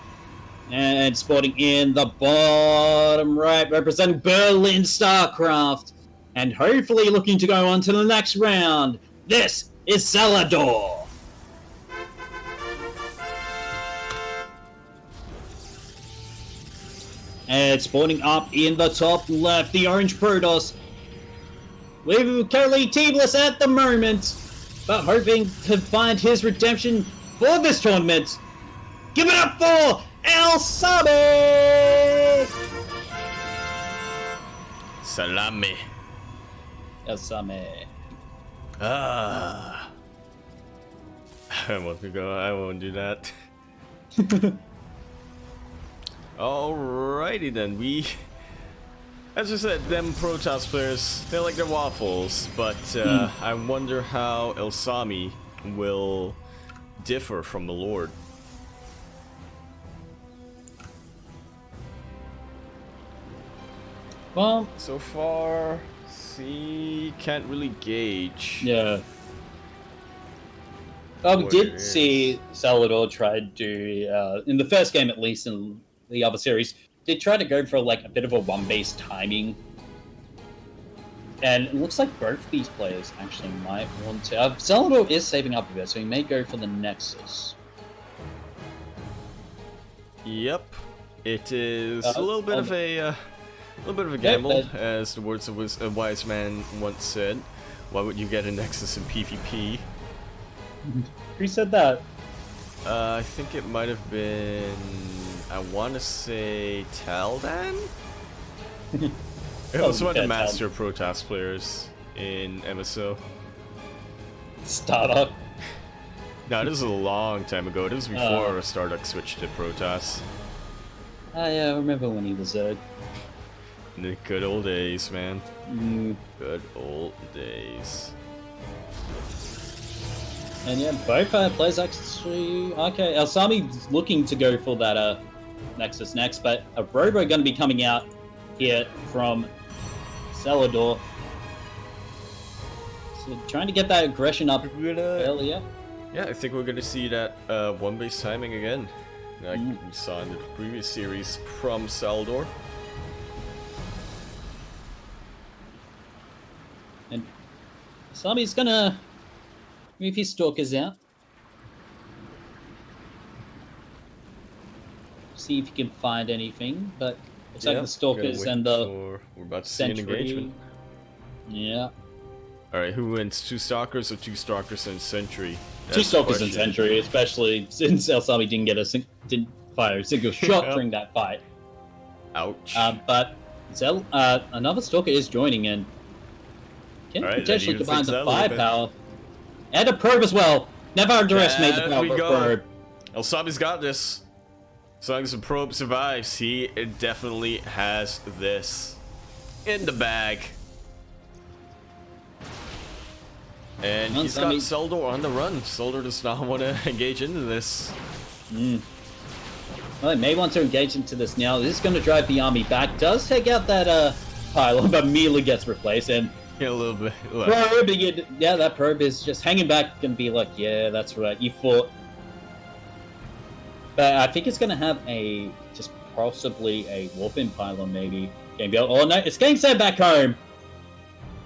And sporting in the bottom right, representing Berlin Starcraft. And hopefully looking to go on to the next round, this is Salador. And spawning up in the top left, the orange Protoss. We're currently teamless at the moment, but hoping to find his redemption for this tournament. Give it up for El Sabe! Salami. El Sabe. I want to go. I won't do that. Alrighty then, as I said, them Protoss players, they like their waffles, but I wonder how El Sami will differ from the Lord. Well, so far, can't really gauge. Yeah. We did see Salador try to do, in the first game at least, in the other series, did try to go for like a bit of a one-base timing. And it looks like both these players actually might want to. Salador is saving up a bit, so he may go for the Nexus. Yep, it is a little bit of a gamble, as the words of a wise man once said. Why would you get a Nexus in PvP? Who said that? I think it might have been, I want to say Taldan? It was one of the master Protoss players in MSO. Stardock? No, this was a long time ago. It was before Stardock switched to Protoss. Yeah, I remember when he was there. The good old days, man. Good old days. And yeah, both players actually... Okay, Elsami's looking to go for that Nexus next, but a Robo going to be coming out here from Salador. So trying to get that aggression up earlier. Yeah, I think we're going to see that one-base timing again, like we saw in the previous series from Salador. And Elsami's going to move his Stalkers out. See if he can find anything, but looks like the Stalkers and the we're about to Sentry. see an engagement. Yeah. Alright, who wins? 2 Stalkers or 2 Stalkers and Sentry? That's 2 Stalkers and Sentry, especially since Elsami didn't fire a single shot during that fight. Ouch. But another Stalker is joining in. Can potentially combine the firepower. And a probe as well. Never underestimate the power of a probe. Elsami's got this. As long as the probe survives, he definitely has this in the bag. And he's got Seldor on the run. Seldor does not want to engage into this. Well, he may want to engage into this now. This is going to drive the army back. Does take out that pylon, but immediately gets replaced. And yeah, a little bit. Probing it. Yeah, that probe is just hanging back and be like, yeah, that's right, you fought. But I think it's going to have just possibly a warp-in pylon, maybe. Oh no, it's getting sent back home.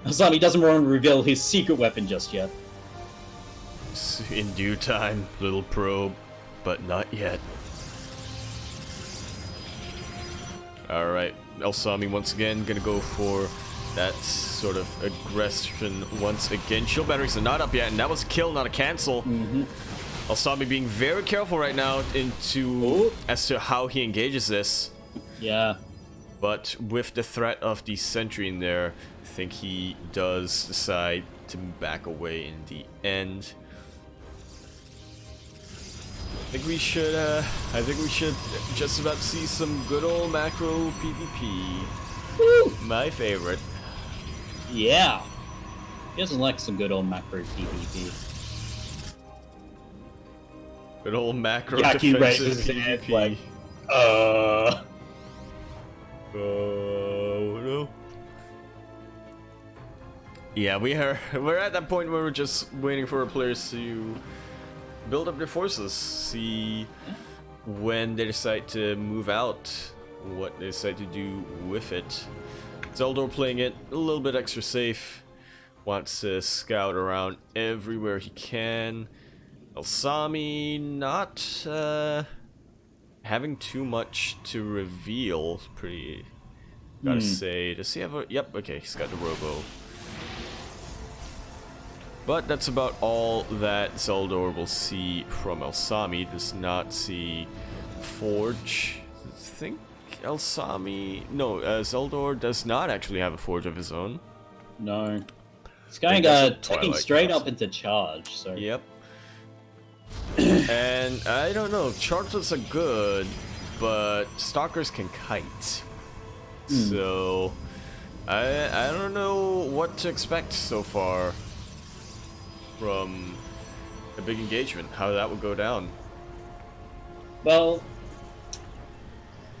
He doesn't want to reveal his secret weapon just yet. In due time, little probe, but not yet. Alright, Elsami once again gonna go for that sort of aggression once again. Shield batteries are not up yet, and that was a kill, not a cancel. Elsami being very careful right now as to how he engages this. Yeah. But with the threat of the sentry in there, I think he does decide to back away in the end. I think we should just about see some good old macro PvP. Woo! My favorite. Yeah. He doesn't like some good old macro PvP. Good old macro defensive PvP. No. Yeah, we're at that point where we're just waiting for our players to build up their forces, see when they decide to move out, what they decide to do with it. Zeldor playing it a little bit extra safe, wants to scout around everywhere he can. Elsami not having too much to reveal, pretty, gotta say. Does he have a, yep, okay, he's got the robo. But that's about all that Zeldor will see from Elsami. Does not see Forge. I think Elsami, no, Zeldor does not actually have a Forge of his own. No. It's going taking straight up into charge, so. Yep. And I don't know, charges are good, but stalkers can kite. So I don't know what to expect so far from a big engagement, how that would go down. Well,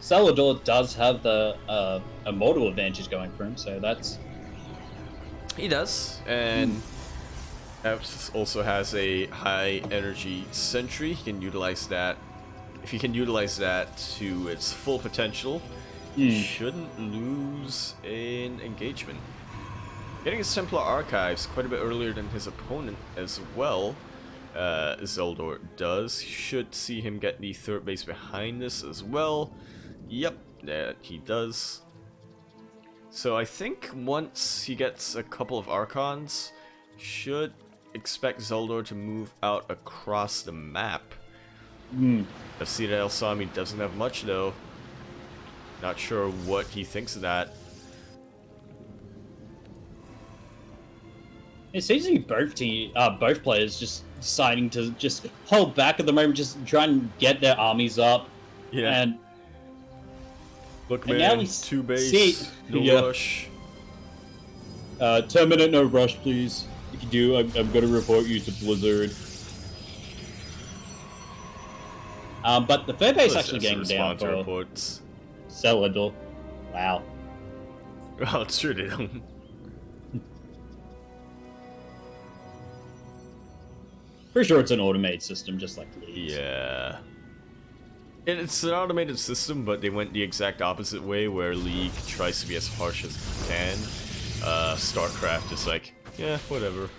Salador does have the immortal advantage going for him, so that's... He does, and also has a high energy sentry. He can utilize that. If he can utilize that to its full potential, he shouldn't lose an engagement. Getting his Templar Archives quite a bit earlier than his opponent as well, Zeldor does. Should see him get the third base behind this as well. Yep, that he does. So I think once he gets a couple of Archons, should expect Zeldor to move out across the map. I see that Elsami doesn't have much though. Not sure what he thinks of that. It seems to be both players just deciding to just hold back at the moment, just try and get their armies up. Yeah. And look, and man, now we 2 base, no rush. 10-minute no rush, please. If you do, I'm gonna report you to Blizzard. But the third base actually getting down for reports. Celador. Wow. Well, it's true they don't. Pretty sure it's an automated system, just like Leeds. Yeah. It's an automated system, but they went the exact opposite way, where League tries to be as harsh as it can. Starcraft is like, yeah, whatever.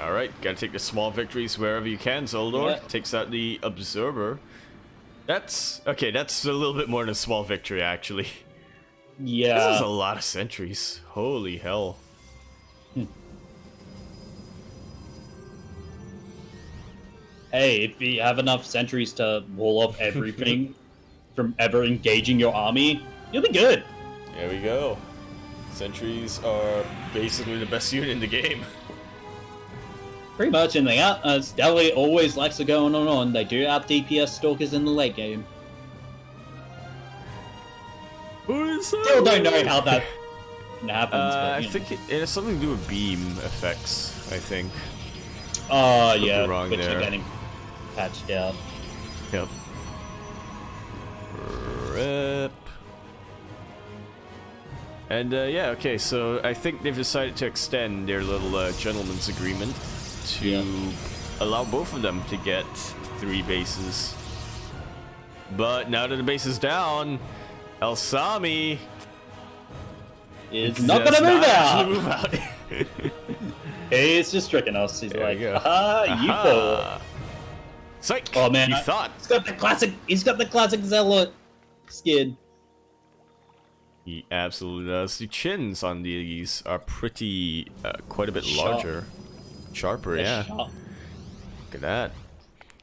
Alright, gotta take the small victories wherever you can, Zeldor. Yeah. Takes out the Observer. That's, okay, that's a little bit more than a small victory, actually. Yeah. This is a lot of sentries. Holy hell. Hey, if you have enough sentries to wall off everything from ever engaging your army, you'll be good. There we go. Sentries are basically the best unit in the game. Pretty much, and they Stelly always likes to go on. They do out DPS stalkers in the late game. Still don't know how that happens. But, I think it has something to do with beam effects, I think. Yeah, wrong which there. are getting patched out. Yep. Rip. And yeah, okay, so I think they've decided to extend their little gentleman's agreement to allow both of them to get 3 bases. But now that the base is down, Elsami is not gonna move out. He's just tricking us. He's There like, we go. you fool. Psych! Oh man, you thought. He's got the classic Zealot skin. He absolutely does. The chins on these are pretty, quite a bit Sharp. larger. Sharper, yeah. Sharp. Look at that.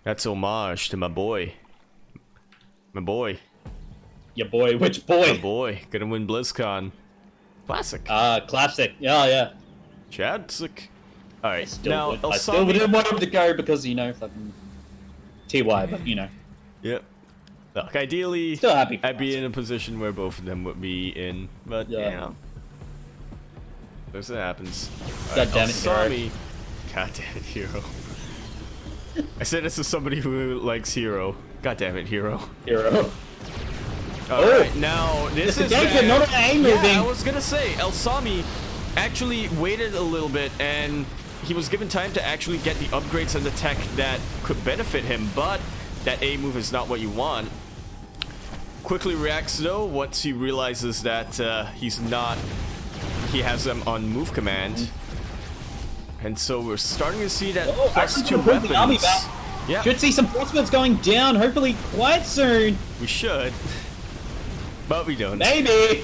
That's homage to my boy. My boy. Your boy, which boy? My boy. Gonna win BlizzCon. Classic. Classic. Yeah. Chadsick. Alright, I now still didn't want him to go because, fucking TY, but, Yep. Look, ideally, Still happy for I'd be us. in a position where both of them would be in, but, Yeah. This happens. God damn it, hero. Elsami. God damn it, hero. I said this to somebody who likes Hero. God damn it, Hero. Hero. Alright, now this is not an aim moving. Yeah, I was gonna say, Elsami actually waited a little bit and he was given time to actually get the upgrades and the tech that could benefit him, but that A move is not what you want. Quickly reacts though once he realizes that he has them on move command. And so we're starting to see that +2 weapons. Yeah. Should see some prospects going down, hopefully quite soon. We should. But we don't. Maybe.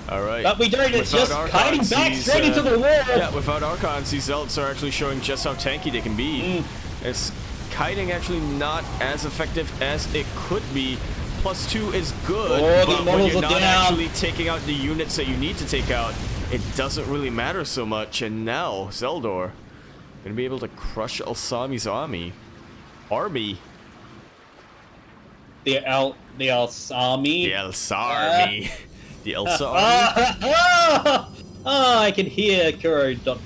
Alright. But we don't, it's just kiting back straight into the wall. Yeah, without Archons, these Zealots are actually showing just how tanky they can be. It's kiting actually not as effective as it could be. +2 is good, but when you're not actually taking out the units that you need to take out, it doesn't really matter so much. And now, Zeldor gonna be able to crush Elsami's army. The Elsami. The Elsa army. The Elsa army. Oh, I can hear Kuro ... in the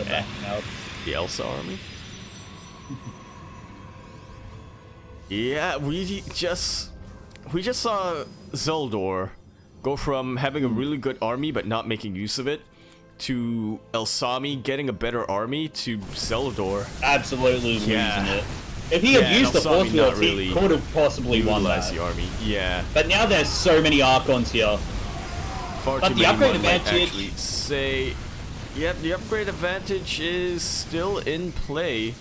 back now. The Elsa army? Yeah, we just saw Zeldor go from having a really good army but not making use of it to Elsami getting a better army to Zeldor absolutely losing it. If he had used the force fields, he could have possibly won that. The army. Yeah. But now there's so many Archons here. But the upgrade advantage... say... Yep, the upgrade advantage is still in play.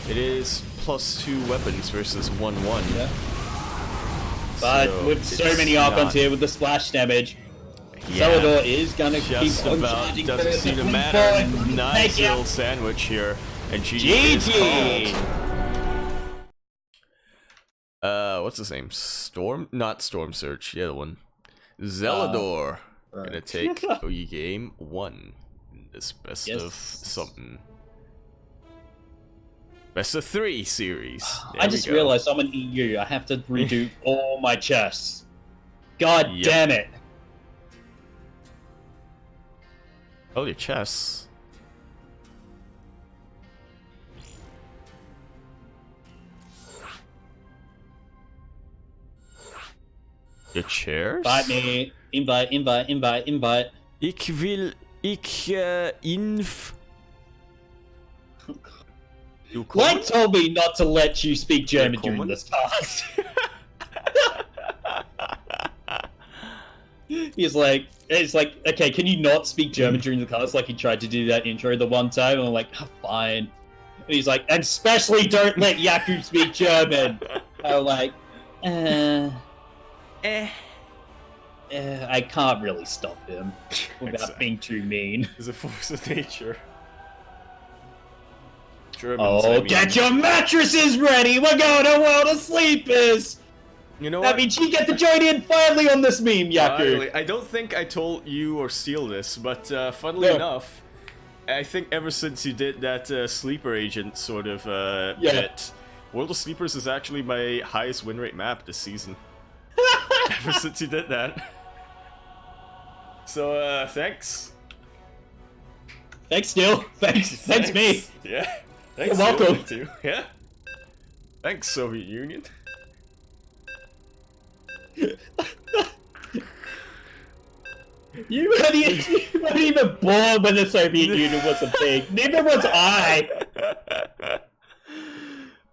It is +2 weapons versus 1/1. Yeah. But so with so many Archons here with the splash damage, Zeldor is gonna keep on charging. Doesn't seem to matter. Nice little sandwich here. And GG. What's his name? Not Storm Surge. The other one. Zeldor. Gonna take game 1 in this best of something. Best of 3 series. I just realized I'm an EU. I have to redo all my chests. God damn it. Oh, your chests. Your chairs? Invite me. Invite. Ich will... Light told me not to let you speak German during this task. It's like, okay, can you not speak German during the cast? Like he tried to do that intro the one time, and I'm like, oh, fine. And he's like, and especially don't let Yaku speak German. I'm like, I can't really stop him without being too mean. It's a force of nature. Germans, get your mattresses ready! We're going to World of Sleepers! You know that what? means you get to join in finally on this meme, Yaku! Finally. I don't think I told you or Steal this, but funnily enough, I think ever since you did that Sleeper Agent sort of bit, World of Sleepers is actually my highest win rate map this season. Ever since you did that. So, thanks. Thanks, Steele. Thanks, me. Yeah. Thanks, you're welcome. Too. Yeah. Thanks, Soviet Union. You weren't even born when the Soviet Union was a thing. Neither was I.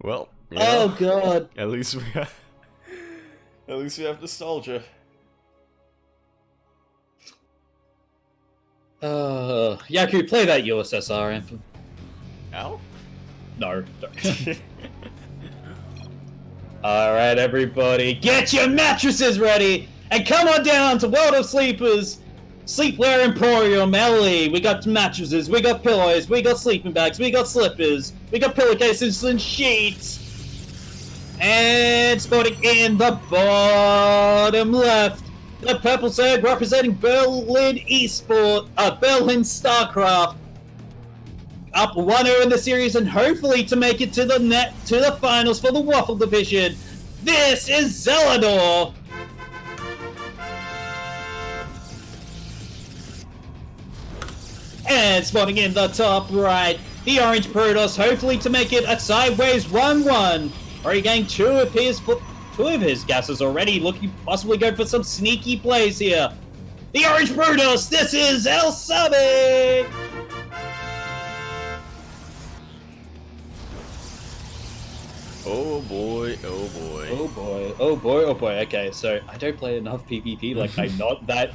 Well. Oh God. At least we have nostalgia. Yaku, play that USSR anthem. Ow? No. Alright, everybody, get your mattresses ready! And come on down to World of Sleepers! Sleepwear Emporium, LE. We got mattresses, we got pillows, we got sleeping bags, we got slippers, we got pillowcases and sheets! And spotting in the bottom left, the purple flag representing Berlin eSports, Berlin Starcraft. Up 1-0 in the series and hopefully to make it to the finals for the Waffle Division. This is Zeldor. And spotting in the top right, the Orange Protoss, hopefully to make it a sideways 1-1. Already getting two of his gases already, looking to possibly go for some sneaky plays here. The Orange Protoss, this is El Sabe! Oh boy, oh boy. Oh boy, oh boy, oh boy. Okay, so I don't play enough PvP, like I'm not that...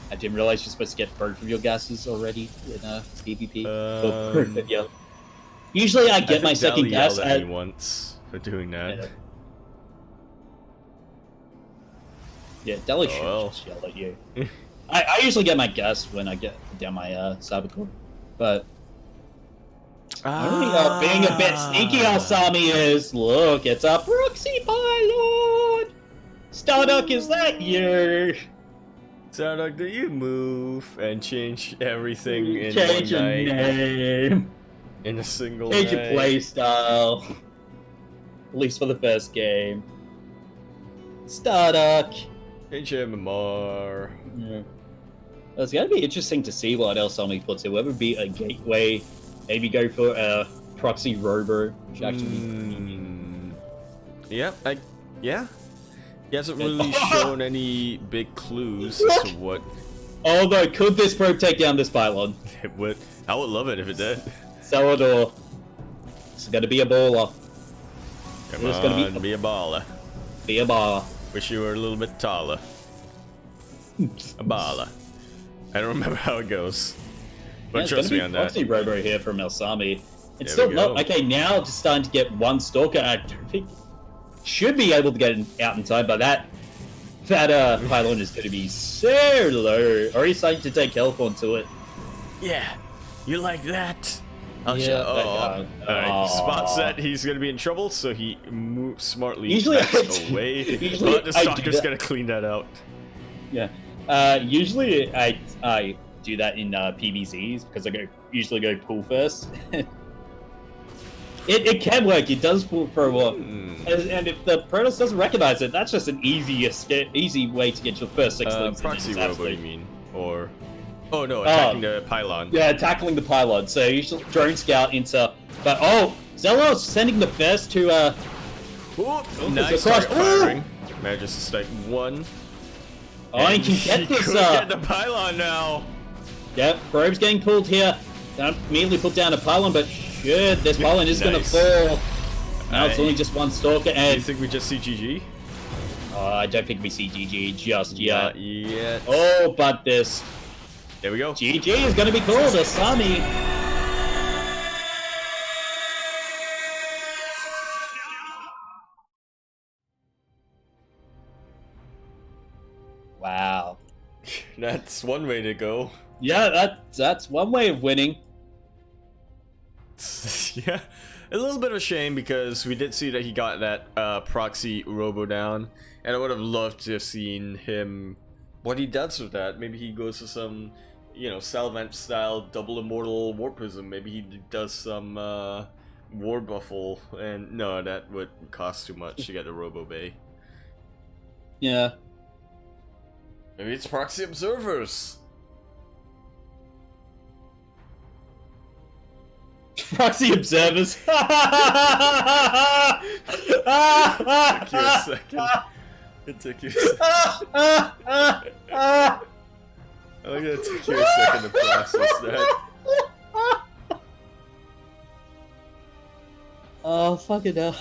I didn't realize you're supposed to get both of your gases already in PvP. Yeah. Usually I get my second gas at me once for doing that. Yeah, Deli should just yell at you. I usually get my gas when I get down my Sabacore, but being a bit sneaky, Alsami is. Look, it's a proxy pylon. Starduck, is that you? Starduck, do you move and change everything in change one your night? Name. In a single change night? Your play style. At least for the first game. Starduck. Change your MMR. Yeah. It's gonna be interesting to see what else Alsami puts in. Whether it be a gateway, maybe go for a proxy robo, which actually. Yep, yeah. He hasn't really shown any big clues as to what. Although, could this probe take down this pylon? It would. I would love it if it did. Salvador. It's gonna be a baller. Come on, gonna be a baller. Be a baller. Wish you were a little bit taller. A baller. I don't remember how it goes. But yeah, trust me on that. Proxy robo here from Elsami. It's still not okay. Now just starting to get one stalker. I don't think should be able to get it out in time, but that pylon is going to be so low. Already starting to take health onto it. Yeah, you like that? Yeah. Alright, spot set. He's going to be in trouble, so he smartly usually backs away. But the stalker's going to clean that out. Yeah. Usually I do that in PVZs because I usually go pull first. It can work. It does pull for a while, and if the Protoss doesn't recognize it, that's just an easy way to get your first 6 things. Proxy robo, you mean? Or no, attacking the pylon. Yeah, tackling the pylon. So you should drone scout into. But Zelos sending the first to. Nice start firing. Manages to strike one. Oh, he can get this. Get the pylon now. Yep, probe's getting pulled here. Don't immediately put down a pylon, but shit, this pylon is gonna fall. Now it's only just one stalker, and you think we just see GG? I don't think we see GG just yet. Not yet. Oh, but this. There we go. GG is gonna be called Asami. Wow. That's one way to go. Yeah, that's one way of winning. Yeah, a little bit of a shame because we did see that he got that proxy robo down, and I would have loved to have seen him what he does with that. Maybe he goes to some, Salvant style double immortal war prism. Maybe he does some war buffle, and no, that would cost too much to get the robo bay. Yeah. Maybe it's proxy observers. Proxy observers. Took you a second. It took you a second. I like that it took you a second to process that. Oh, fucking hell.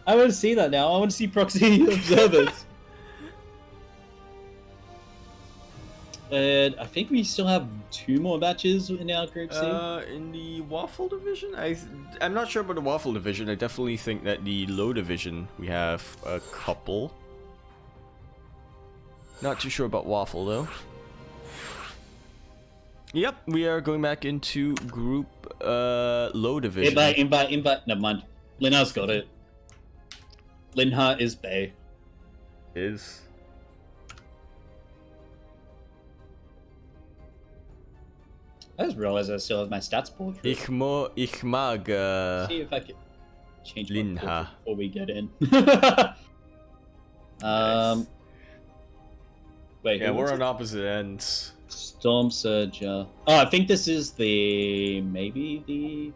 I want to see that now. I want to see proxy observers. And I think we still have 2 more matches in our group C. In the Waffle Division? I'm not sure about the Waffle Division. I definitely think that the Low Division, we have a couple. Not too sure about Waffle, though. Yep, we are going back into group Low Division. Invite. Never mind. Linha's got it. Linha is Bay. Is... I just realized I still have my stats pulled through. Ich mag... See if I can change Linha my before we get in. Nice. Wait. Yeah, we're on opposite ends. Storm Surger. Oh, I think this is maybe the...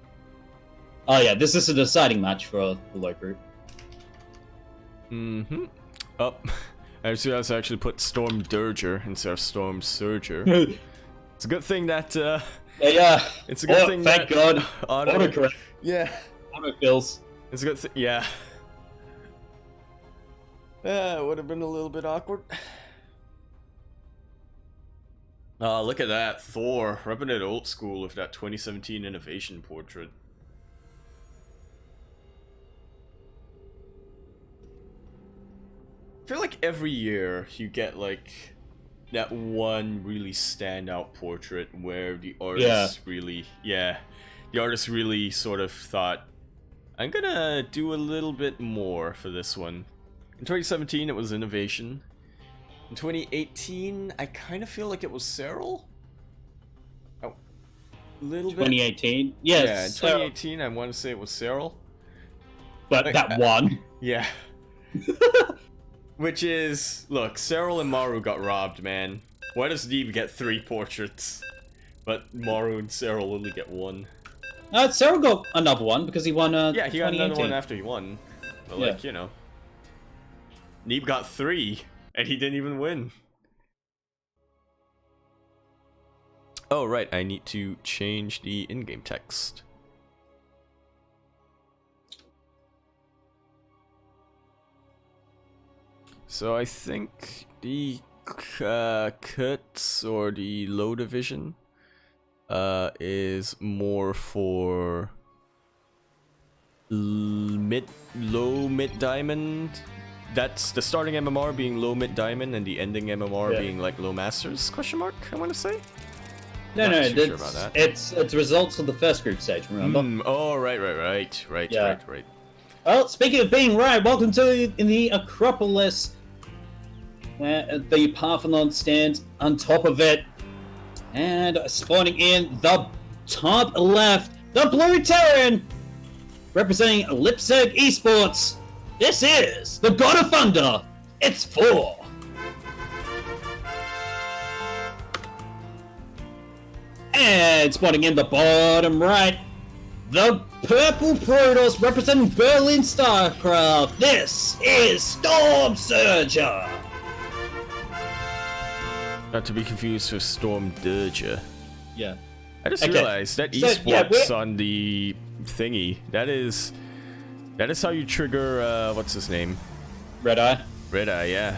Oh yeah, this is a deciding match for the low group. Mm-hmm. Oh, I see us actually put Storm Dirger instead of Storm Surger. It's a good thing that, yeah. It's a good thing thank that... God. Autocorrect. Yeah. Autofills. It's a good thing, yeah. It would have been a little bit awkward. Oh, look at that. Thor, repping it old school with that 2017 innovation portrait. I feel like every year you get like that one really standout portrait where the artist really, the artist really sort of thought, I'm gonna do a little bit more for this one. In 2017 it was innovation. In 2018 I kind of feel like it was Cyril. Oh, a little bit. 2018? Yes. Yeah, in 2018 I want to say it was Cyril. But like, that one. Yeah. Which is, look, Cyril and Maru got robbed, man. Why does Deeb get 3 portraits, but Maru and Cyril only get 1? Cyril got another one because he won. Yeah, he got another one after he won. But like, you know, Neeb got 3, and he didn't even win. Oh right, I need to change the in-game text. So I think the cuts or the low division is more for low mid diamond. That's the starting MMR being low mid diamond and the ending MMR being like low masters ? I want to say. No, it's results of the first group stage. Remember? Oh right. Well, speaking of being right, welcome to the Acropolis, where the Parthenon stands on top of it, and spawning in the top left, the Blue Terran, representing Leipzig eSports. This is the God of Thunder. It's 4. And spawning in the bottom right, the Purple Protoss representing Berlin Starcraft. This is Storm Surger. Not to be confused with Storm Dirger. Yeah. I just realized that esports on the thingy. That is how you trigger what's his name? Red Eye. Red Eye, yeah.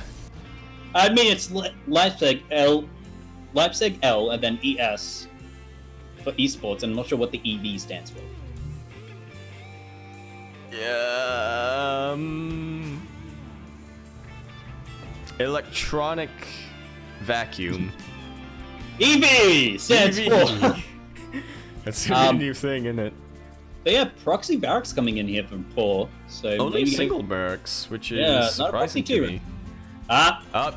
I mean, it's Leipzig L, and then ES for esports, and I'm not sure what the EV stands for. Yeah. Electronic vacuum. EV stands for. That's a new thing, isn't it? But yeah, proxy barracks coming in here from 4. So only maybe single barracks, which is surprising to me.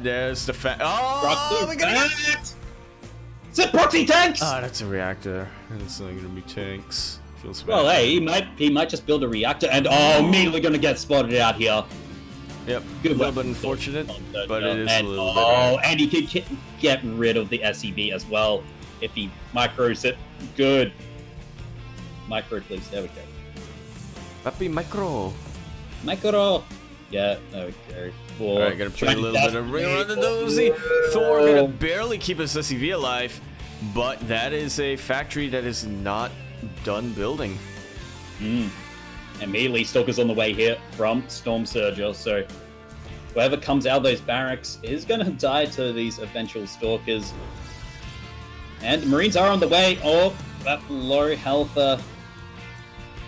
There's the proxy we got it! Is it proxy tanks? That's a reactor. It's not gonna be tanks. Feels bad. Well, hey, he might just build a reactor and immediately gonna get spotted out here. Yep, a little bit unfortunate, but it is a little bit. And he could get rid of the SEV as well if he micros it. Good. Micro, please. There we go. Happy micro. Micro. Yeah, there we go. Alright, gotta put a little bit of ring on the nosy. Thor gonna barely keep his SEV alive, but that is a factory that is not done building. Immediately, Stalker's on the way here from Storm Surger, so whoever comes out of those barracks is gonna die to these eventual Stalkers. And Marines are on the way. Oh, that low health.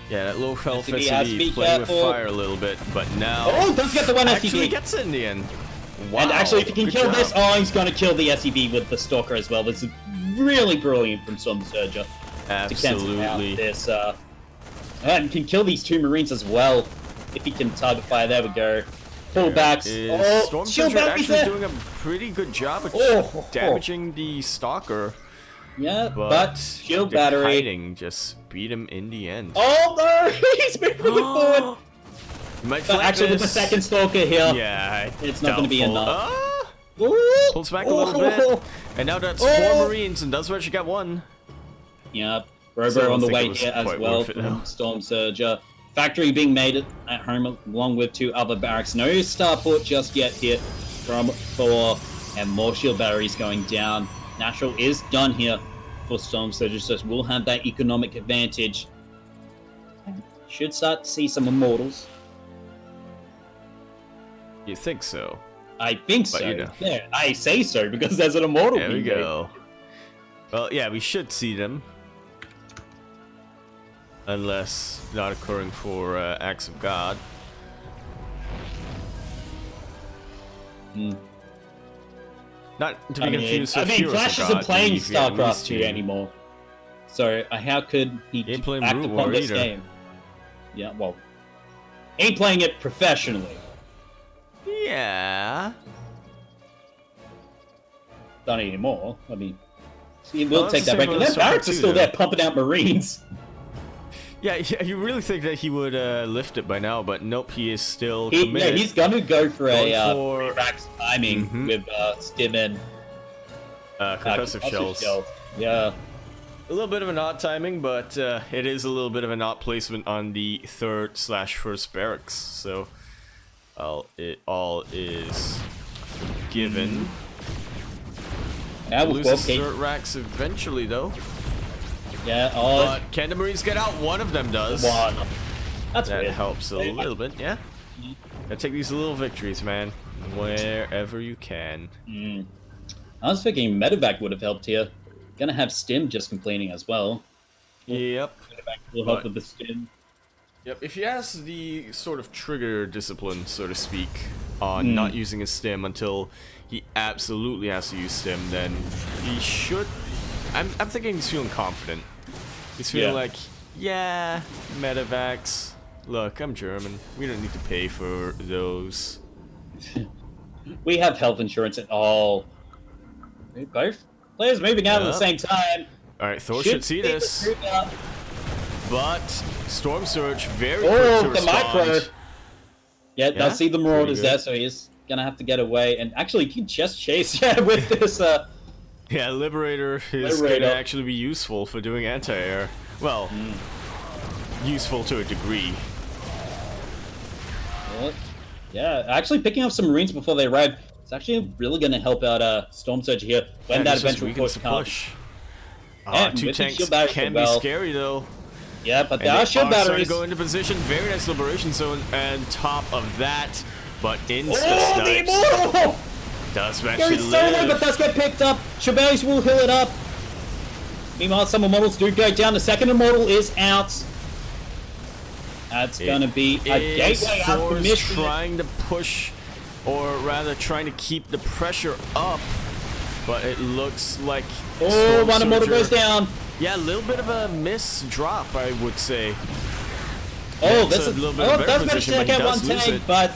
Yeah, that low health SCV playing with fire a little bit, but now... Oh, don't get the one SCV! Actually gets it in the end. Wow. And actually, if he can kill this, he's gonna kill the SCV with the Stalker as well. This is really brilliant from Storm Surger. Absolutely. To cancel out this, and can kill these 2 Marines as well, if he can target fire. There we go. Pullbacks. Storm Surger actually doing a pretty good job of damaging the Stalker. Yeah, but shield battery. Hiding just beat him in the end. Oh no! He's been moving forward! But actually, with the second Stalker here, yeah, it's not going to be enough. Pulls back a little bit. And now that's Oh! 4 Marines, and does actually got 1. Yep. Robo Still on the don't think way it was here as quite well worth it, from though. Storm Surger. Factory being made at home along with 2 other barracks. No starport just yet here from Thor, and more shield batteries going down. Natural is done here for Storm Surger, so we'll have that economic advantage. Should start to see some immortals. You think so? I think so. You know. Yeah, I say so because there's an immortal. There we go. Well, yeah, we should see them. Unless not occurring for Acts of God. Not to be confused with Heroes of Flash God, isn't playing the Vietnamese Starcraft 2 team. anymore. So how could he Ain't playing act Root upon War this either. game? Yeah, well, ain't playing it professionally. Yeah. Not anymore. I mean, see, we'll Well, take that's that the back. same And for their barracks are Starcraft still too, there though. pumping out Marines. Yeah, you really think that he would lift it by now, but nope, he is still committed. Yeah, he's gonna go for Going a for- max timing with Stim and concussive shells. Yeah. A little bit of an odd timing, but it is a little bit of an odd placement on the 3rd/1st barracks. So, it all is given. Now with Loses 12K. 3rd racks eventually, though. Yeah, But can the Marines get out? One of them does. one. That's That weird. helps a little bit, yeah. Gotta take these little victories, man. Wherever you can. I was thinking Medevac would have helped here. Gonna have Stim just complaining as well. Yep. Medevac will help with the Stim. Yep, if he has the sort of trigger discipline, so to speak, on not using his stim until he absolutely has to use stim, then he should... I'm thinking he's feeling confident. He's feeling like, yeah, medevacs. Look, I'm German. We don't need to pay for those. We have health insurance at all. Both players moving out at the same time. Alright, Thor should see this. But Storm Surge very quick to the respond. micro. Yeah, does see the Marauders Pretty good. there, so he's gonna have to get away. And actually, he can just chase with this. Yeah, Liberator is Liberator. gonna actually be useful for doing anti-air. Well, useful to a degree. Yeah, actually picking up some Marines before they arrive. It's actually really gonna help out Storm Surge here when that eventual push comes. Ah, And 2 with the tanks shield batteries can as be well. scary though. Yeah, but And there are shield starting batteries. to go into position. Very nice liberation zone, and top of that, but insta Oh, the snipes Immortal! does There's actually so low, but live. does get picked up. Shield will heal it up. Meanwhile, some Immortals do go down. The second Immortal is out. That's gonna be a gateway out for Thor's Mission. trying to push, or rather trying to keep the pressure up, but it looks like Oh, Storm one Immortal Surger- goes down. Yeah, a little bit of a miss drop, I would say. Oh, It's this a is little bit oh, of a better does manage position, to but take he out one does lose tank, it. but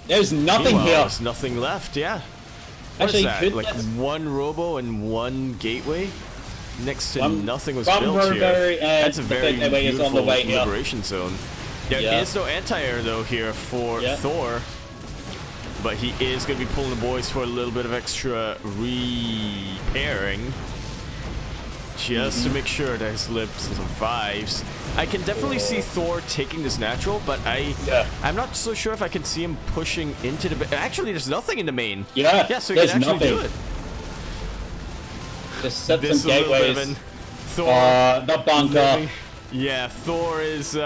there's nothing Meanwhile, here. there's nothing left, yeah. What Actually, is that? could Like that- one robo and one gateway? Next to One- nothing was one built robo here. and That's a the very gateway is on the beautiful way here. liberation zone. There Yeah. is no anti-air though here for Yeah. Thor. But he is going to be pulling the boys for a little bit of extra repairing. Just to make sure that his lip survives. I can definitely see Thor taking this natural, but I'm not so sure if I can see him pushing into the... Actually, there's nothing in the main. Yeah, Yeah, so he there's can actually do nothing. it. Just set This is some a little bit of gateways. an... Thor... The bunker. Yeah, Thor is...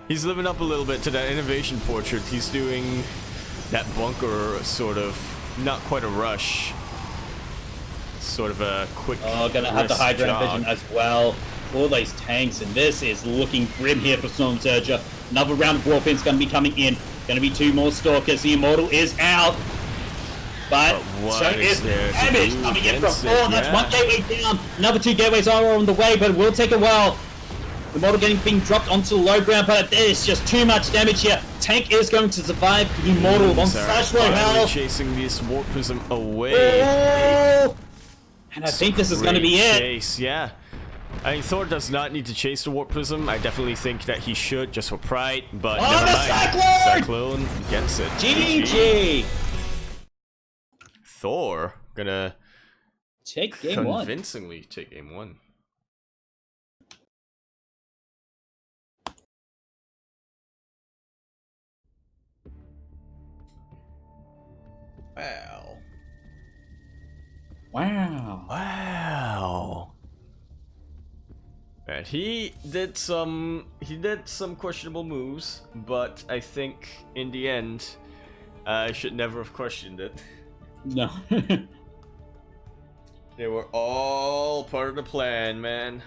he's living up a little bit to that innovation portrait. He's doing that bunker sort of... Not quite a rush. Sort of a quick... Oh, gonna have the wrist Hydra jog. Vision as well. All those tanks, and this is looking grim here for Storm Surger. Another round of Warpin's gonna be coming in. Gonna be 2 more Stalkers. The Immortal is out. But what so is is there to damage do coming in from against 4. it? That's Yeah. 1 gateway down. Another 2 gateways are on the way, but it will take a while. The Immortal being dropped onto the low ground, but there's just too much damage here. Tank is going to survive. The Immortal on such low Finally health. chasing this warp prism away. Oh! And I think this is going to be Great it. chase, yeah. I mean, Thor does not need to chase the warp prism. I definitely think that he should, just for pride. But Oh, never the mind. Cyclone! Cyclone gets it. GG! Thor gonna take game one. Convincingly take game one. Wow. Wow. Wow. And he did some questionable moves, but I think in the end, I should never have questioned it. No. They were all part of the plan, man.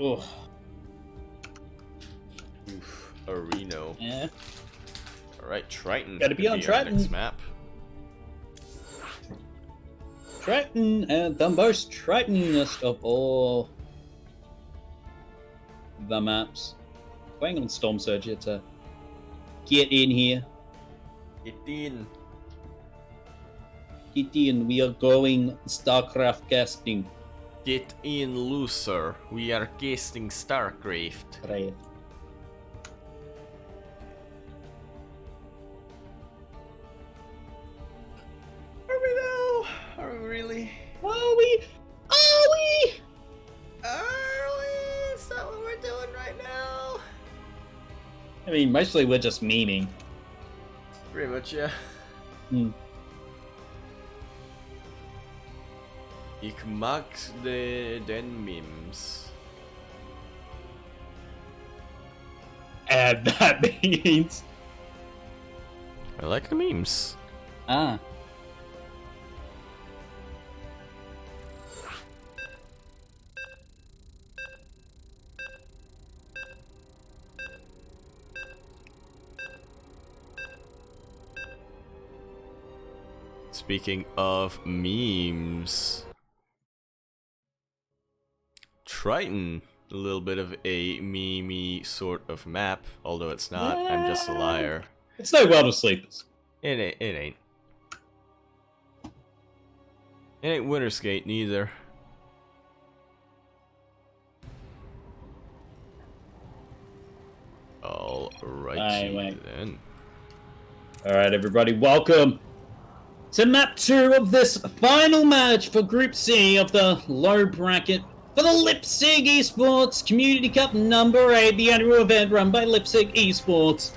Ugh. Oof. Areno. Yeah. Alright, Triton. Gotta be on Triton. Next map. Triton, and the most Tritonest of all the maps. Waiting on Storm Surger to get in here. Get in. Get in, we are going Starcraft casting. Get in, loser. We are casting Starcraft. Right. Are we now? Are we really? Are we? Are we? Are we? Is that what we're doing right now? I mean, mostly we're just memeing. Pretty much, yeah. Hmm. Ik mag den memes. And that means... I like the memes. Ah. Speaking of memes, Triton, a little bit of a meme sort of map, although it's not. I'm just a liar. It's no World of Sleepers. It ain't. It ain't. It ain't Winter's Gate neither. Alrighty then. Alright, everybody, welcome to map 2 of this final match for Group C of the low bracket for the Leipzig eSports Community Cup number 8, the annual event run by Leipzig eSports.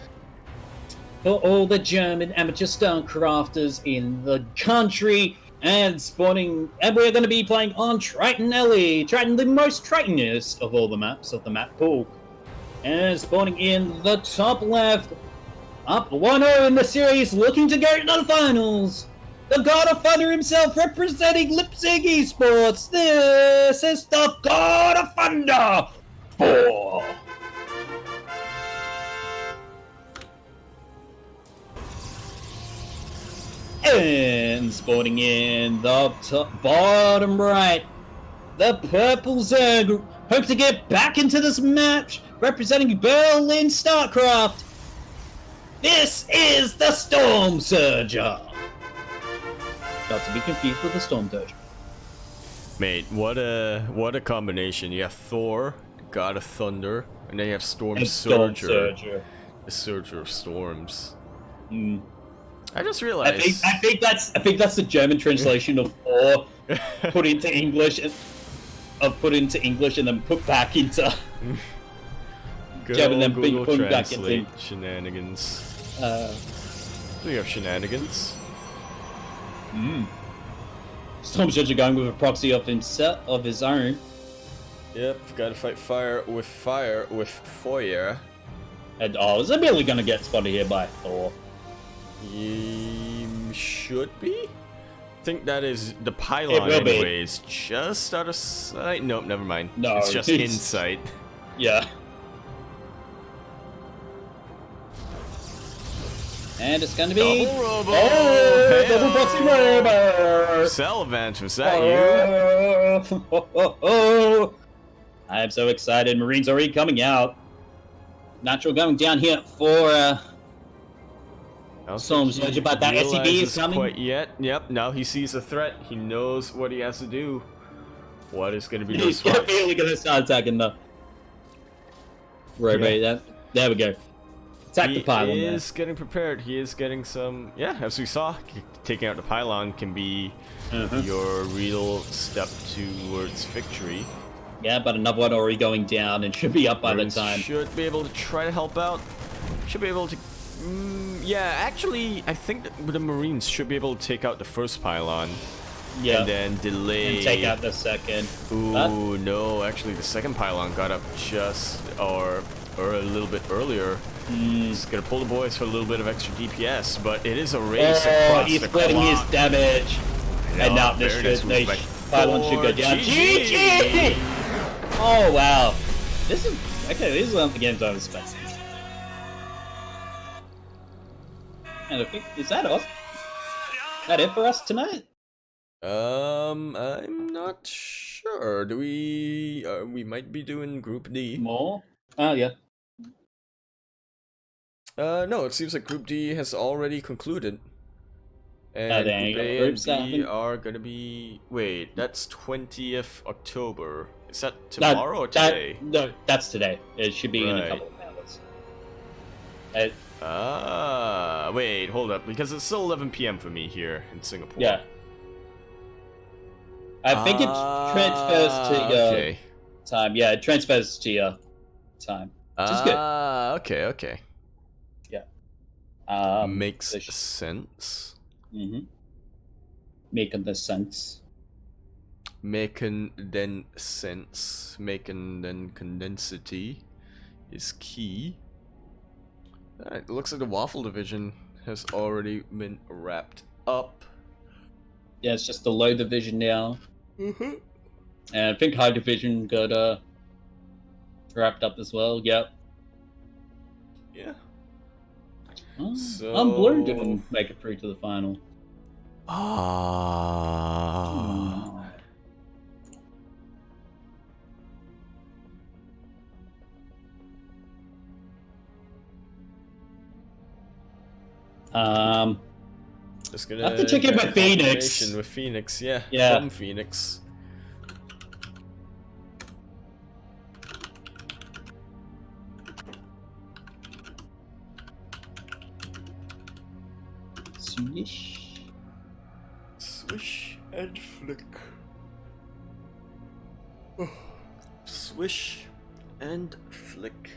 For all the German amateur Starcrafters in the country, and we're going to be playing on Triton LE. Triton, the most Tritonest of all the maps of the map pool. And spawning in the top left, up 1-0 in the series, looking to go to the finals. The God of Thunder himself representing Leipzig eSports. This is the God of Thunder 4. And spawning in the bottom right, the purple Zerg hope to get back into this match, representing Berlin Starcraft. This is the Storm Surger. Not to be confused with the Storm Surger. Mate, what a combination. You have Thor, God of Thunder, and then you have Storm Surger. The Surger of Storms. I just realized. I think that's the German translation of Thor put into English, and then put back into German, and then put back into shenanigans. We have shenanigans. Storm Surger going with a proxy of himself, of his own. Yep, gotta fight fire with fire. And is it really gonna get spotted here by Thor? Should be? I think that is the pylon anyways. Just out of sight. Nope, never mind. No, it's just in sight. Yeah. And it's gonna be double robo. Oh, double boxing robo. Salvant, was that you? I am so excited. Marine's already coming out. Natural going down here for Storm Surger, but that SCB is coming. Quite yet. Yep, now he sees a threat. He knows what he has to do. What is going to be the response? He's really going to start attacking the robo. There we go. Attack the pylon. He is getting prepared. He is getting some. Yeah, as we saw, taking out the pylon can be your real step towards victory. Yeah, but another one already going down and should be up by the time. Should be able to try to help out. Should be able to. Yeah, actually, I think the Marines should be able to take out the first pylon. Yeah. And then delay. And take out the second. Ooh, no, actually, the second pylon got up just or a little bit earlier. He's gonna pull the boys for a little bit of extra DPS, but it is a race across he's the splitting clock. his damage. And now this pylon should go down. GG! Oh wow. This is one of the games I was expecting. And I think, is that us? Is that it for us tonight? I'm not sure. Do we? We might be doing Group D. More? Oh yeah. No, it seems like Group D has already concluded. And Group A and B are gonna be. Wait, that's 20th October. Is that tomorrow or today? No, that's today. It should be in a couple of hours. Wait, hold up, because it's still 11 p.m. for me here in Singapore. Yeah. I think it transfers to your time. Yeah, it transfers to your time. Which is good. Okay. Yeah. Makes sense. Making the sense. Making then sense. Making then condensity is key. Alright, looks like the Waffle Division has already been wrapped up. Yeah, it's just the low division now. And I think high division got wrapped up as well. Yep. Yeah. So... Blue didn't make it through to the final. Just gonna have to check in with Phoenix. With Phoenix, yeah. From Phoenix. Swish. Swish and flick. Swish and flick.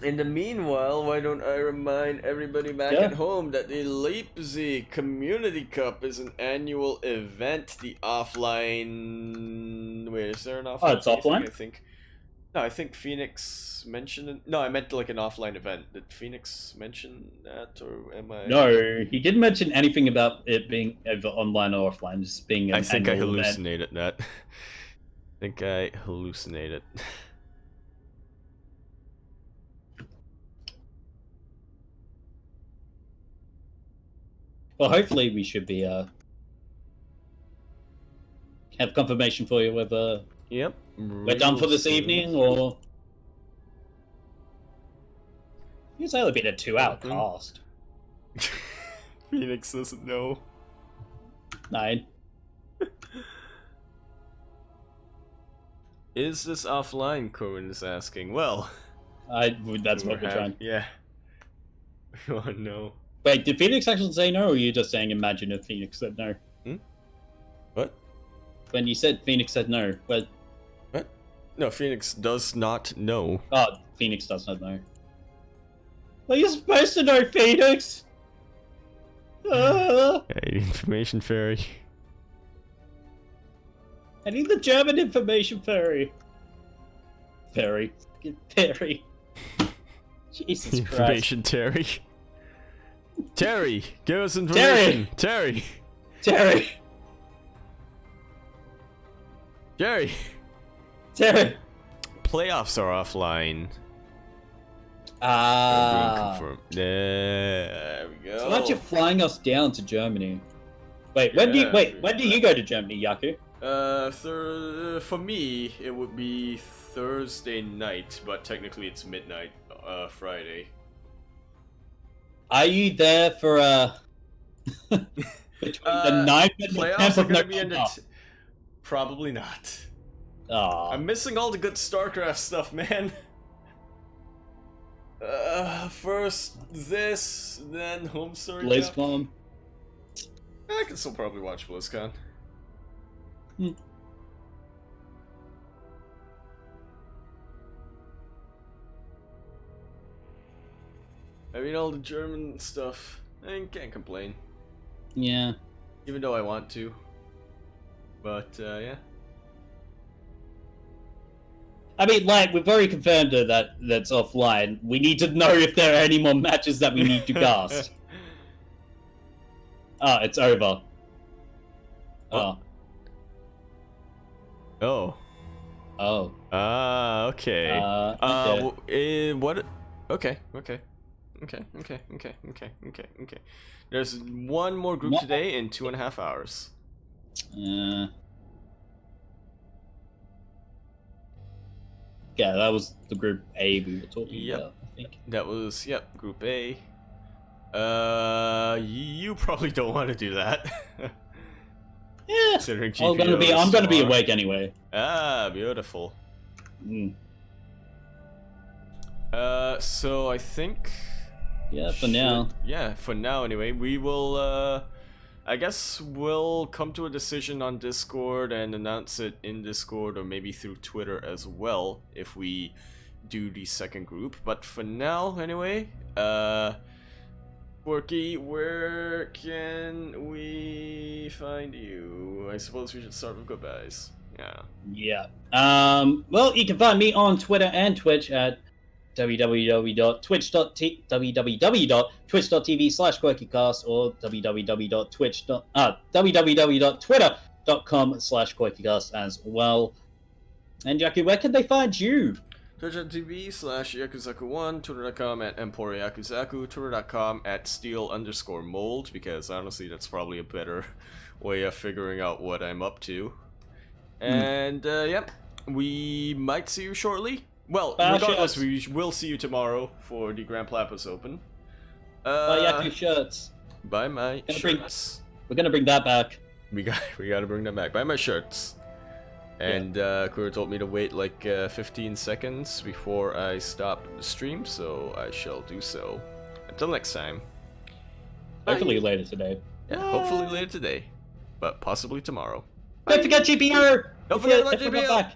In the meanwhile, why don't I remind everybody back at home that the Leipzig Community Cup is an annual event. The offline... Wait, is there an offline? Oh, it's offline? I think... No, I think Phoenix mentioned it. No, I meant like an offline event. Did Phoenix mention that, or am I... No, he didn't mention anything about it being either online or offline, just being an I think I annual hallucinated that. I think I hallucinated. Well, hopefully we should be have confirmation for you whether we're done for this evening or it's only been a 2-hour cast. Phoenix doesn't know. 9. Is this offline? Cohen is asking. Well, that's what we're trying. Yeah. We want to know. Wait, did Phoenix actually say no, or are you just saying imagine if Phoenix said no? What? When you said Phoenix said no, what? No, Phoenix does not know. Oh, Phoenix does not know. Well, you're supposed to know, Phoenix! Hey, information fairy. I need the German information fairy. Fairy. Fairy. Jesus Christ. Information Terry. Terry, give us information. Terry. Terry. Jerry. Terry. Playoffs are offline. There we go. So aren't you flying us down to Germany? Wait, when do you go to Germany, Yaku? For me, it would be Thursday night, but technically it's midnight, Friday. Are you there for between the 9th and the 10th of November? Probably not. Aw. I'm missing all the good Starcraft stuff, man. First this, then Home Story. BlizzCon. I can still probably watch BlizzCon. I mean, all the German stuff, I can't complain. Yeah. Even though I want to. But, yeah. I mean, like, we've already confirmed that that's offline. We need to know if there are any more matches that we need to cast. Ah, it's over. Oh. Oh. Oh. Ah, okay. Okay. What? Okay. There's one more group today in 2.5 hours. Yeah, that was the group A we were talking about, I think. That was, yep, group A. You probably don't want to do that. Yeah, Considering I'm gonna be awake anyway. Ah, beautiful. So I think... Yeah, for now. Yeah, for now anyway. We will, I guess we'll come to a decision on Discord and announce it in Discord or maybe through Twitter as well if we do the second group. But for now, anyway, Quirky, where can we find you? I suppose we should start with goodbyes. Yeah. Well, you can find me on Twitter and Twitch at www.twitch.tv/QuirkyCast or www.twitter.com/QuirkyCast as well. And Yaku, where can they find you? Twitch.tv/Yakuzaku1, Twitter.com at Yakuzaku, Twitter.com at Steel_mold, because honestly that's probably a better way of figuring out what I'm up to. And yep, we might see you shortly. Well, regardless, we will see you tomorrow for the Grand Plappers Open. Buy Yaku shirts. Buy my shirts. We're gonna bring that back. We gotta bring that back. Buy my shirts. And Kura told me to wait like 15 seconds before I stop the stream, so I shall do so. Until next time. Hopefully later today. Yeah, hopefully later today. But possibly tomorrow. Don't forget GPO! Don't forget about GPO!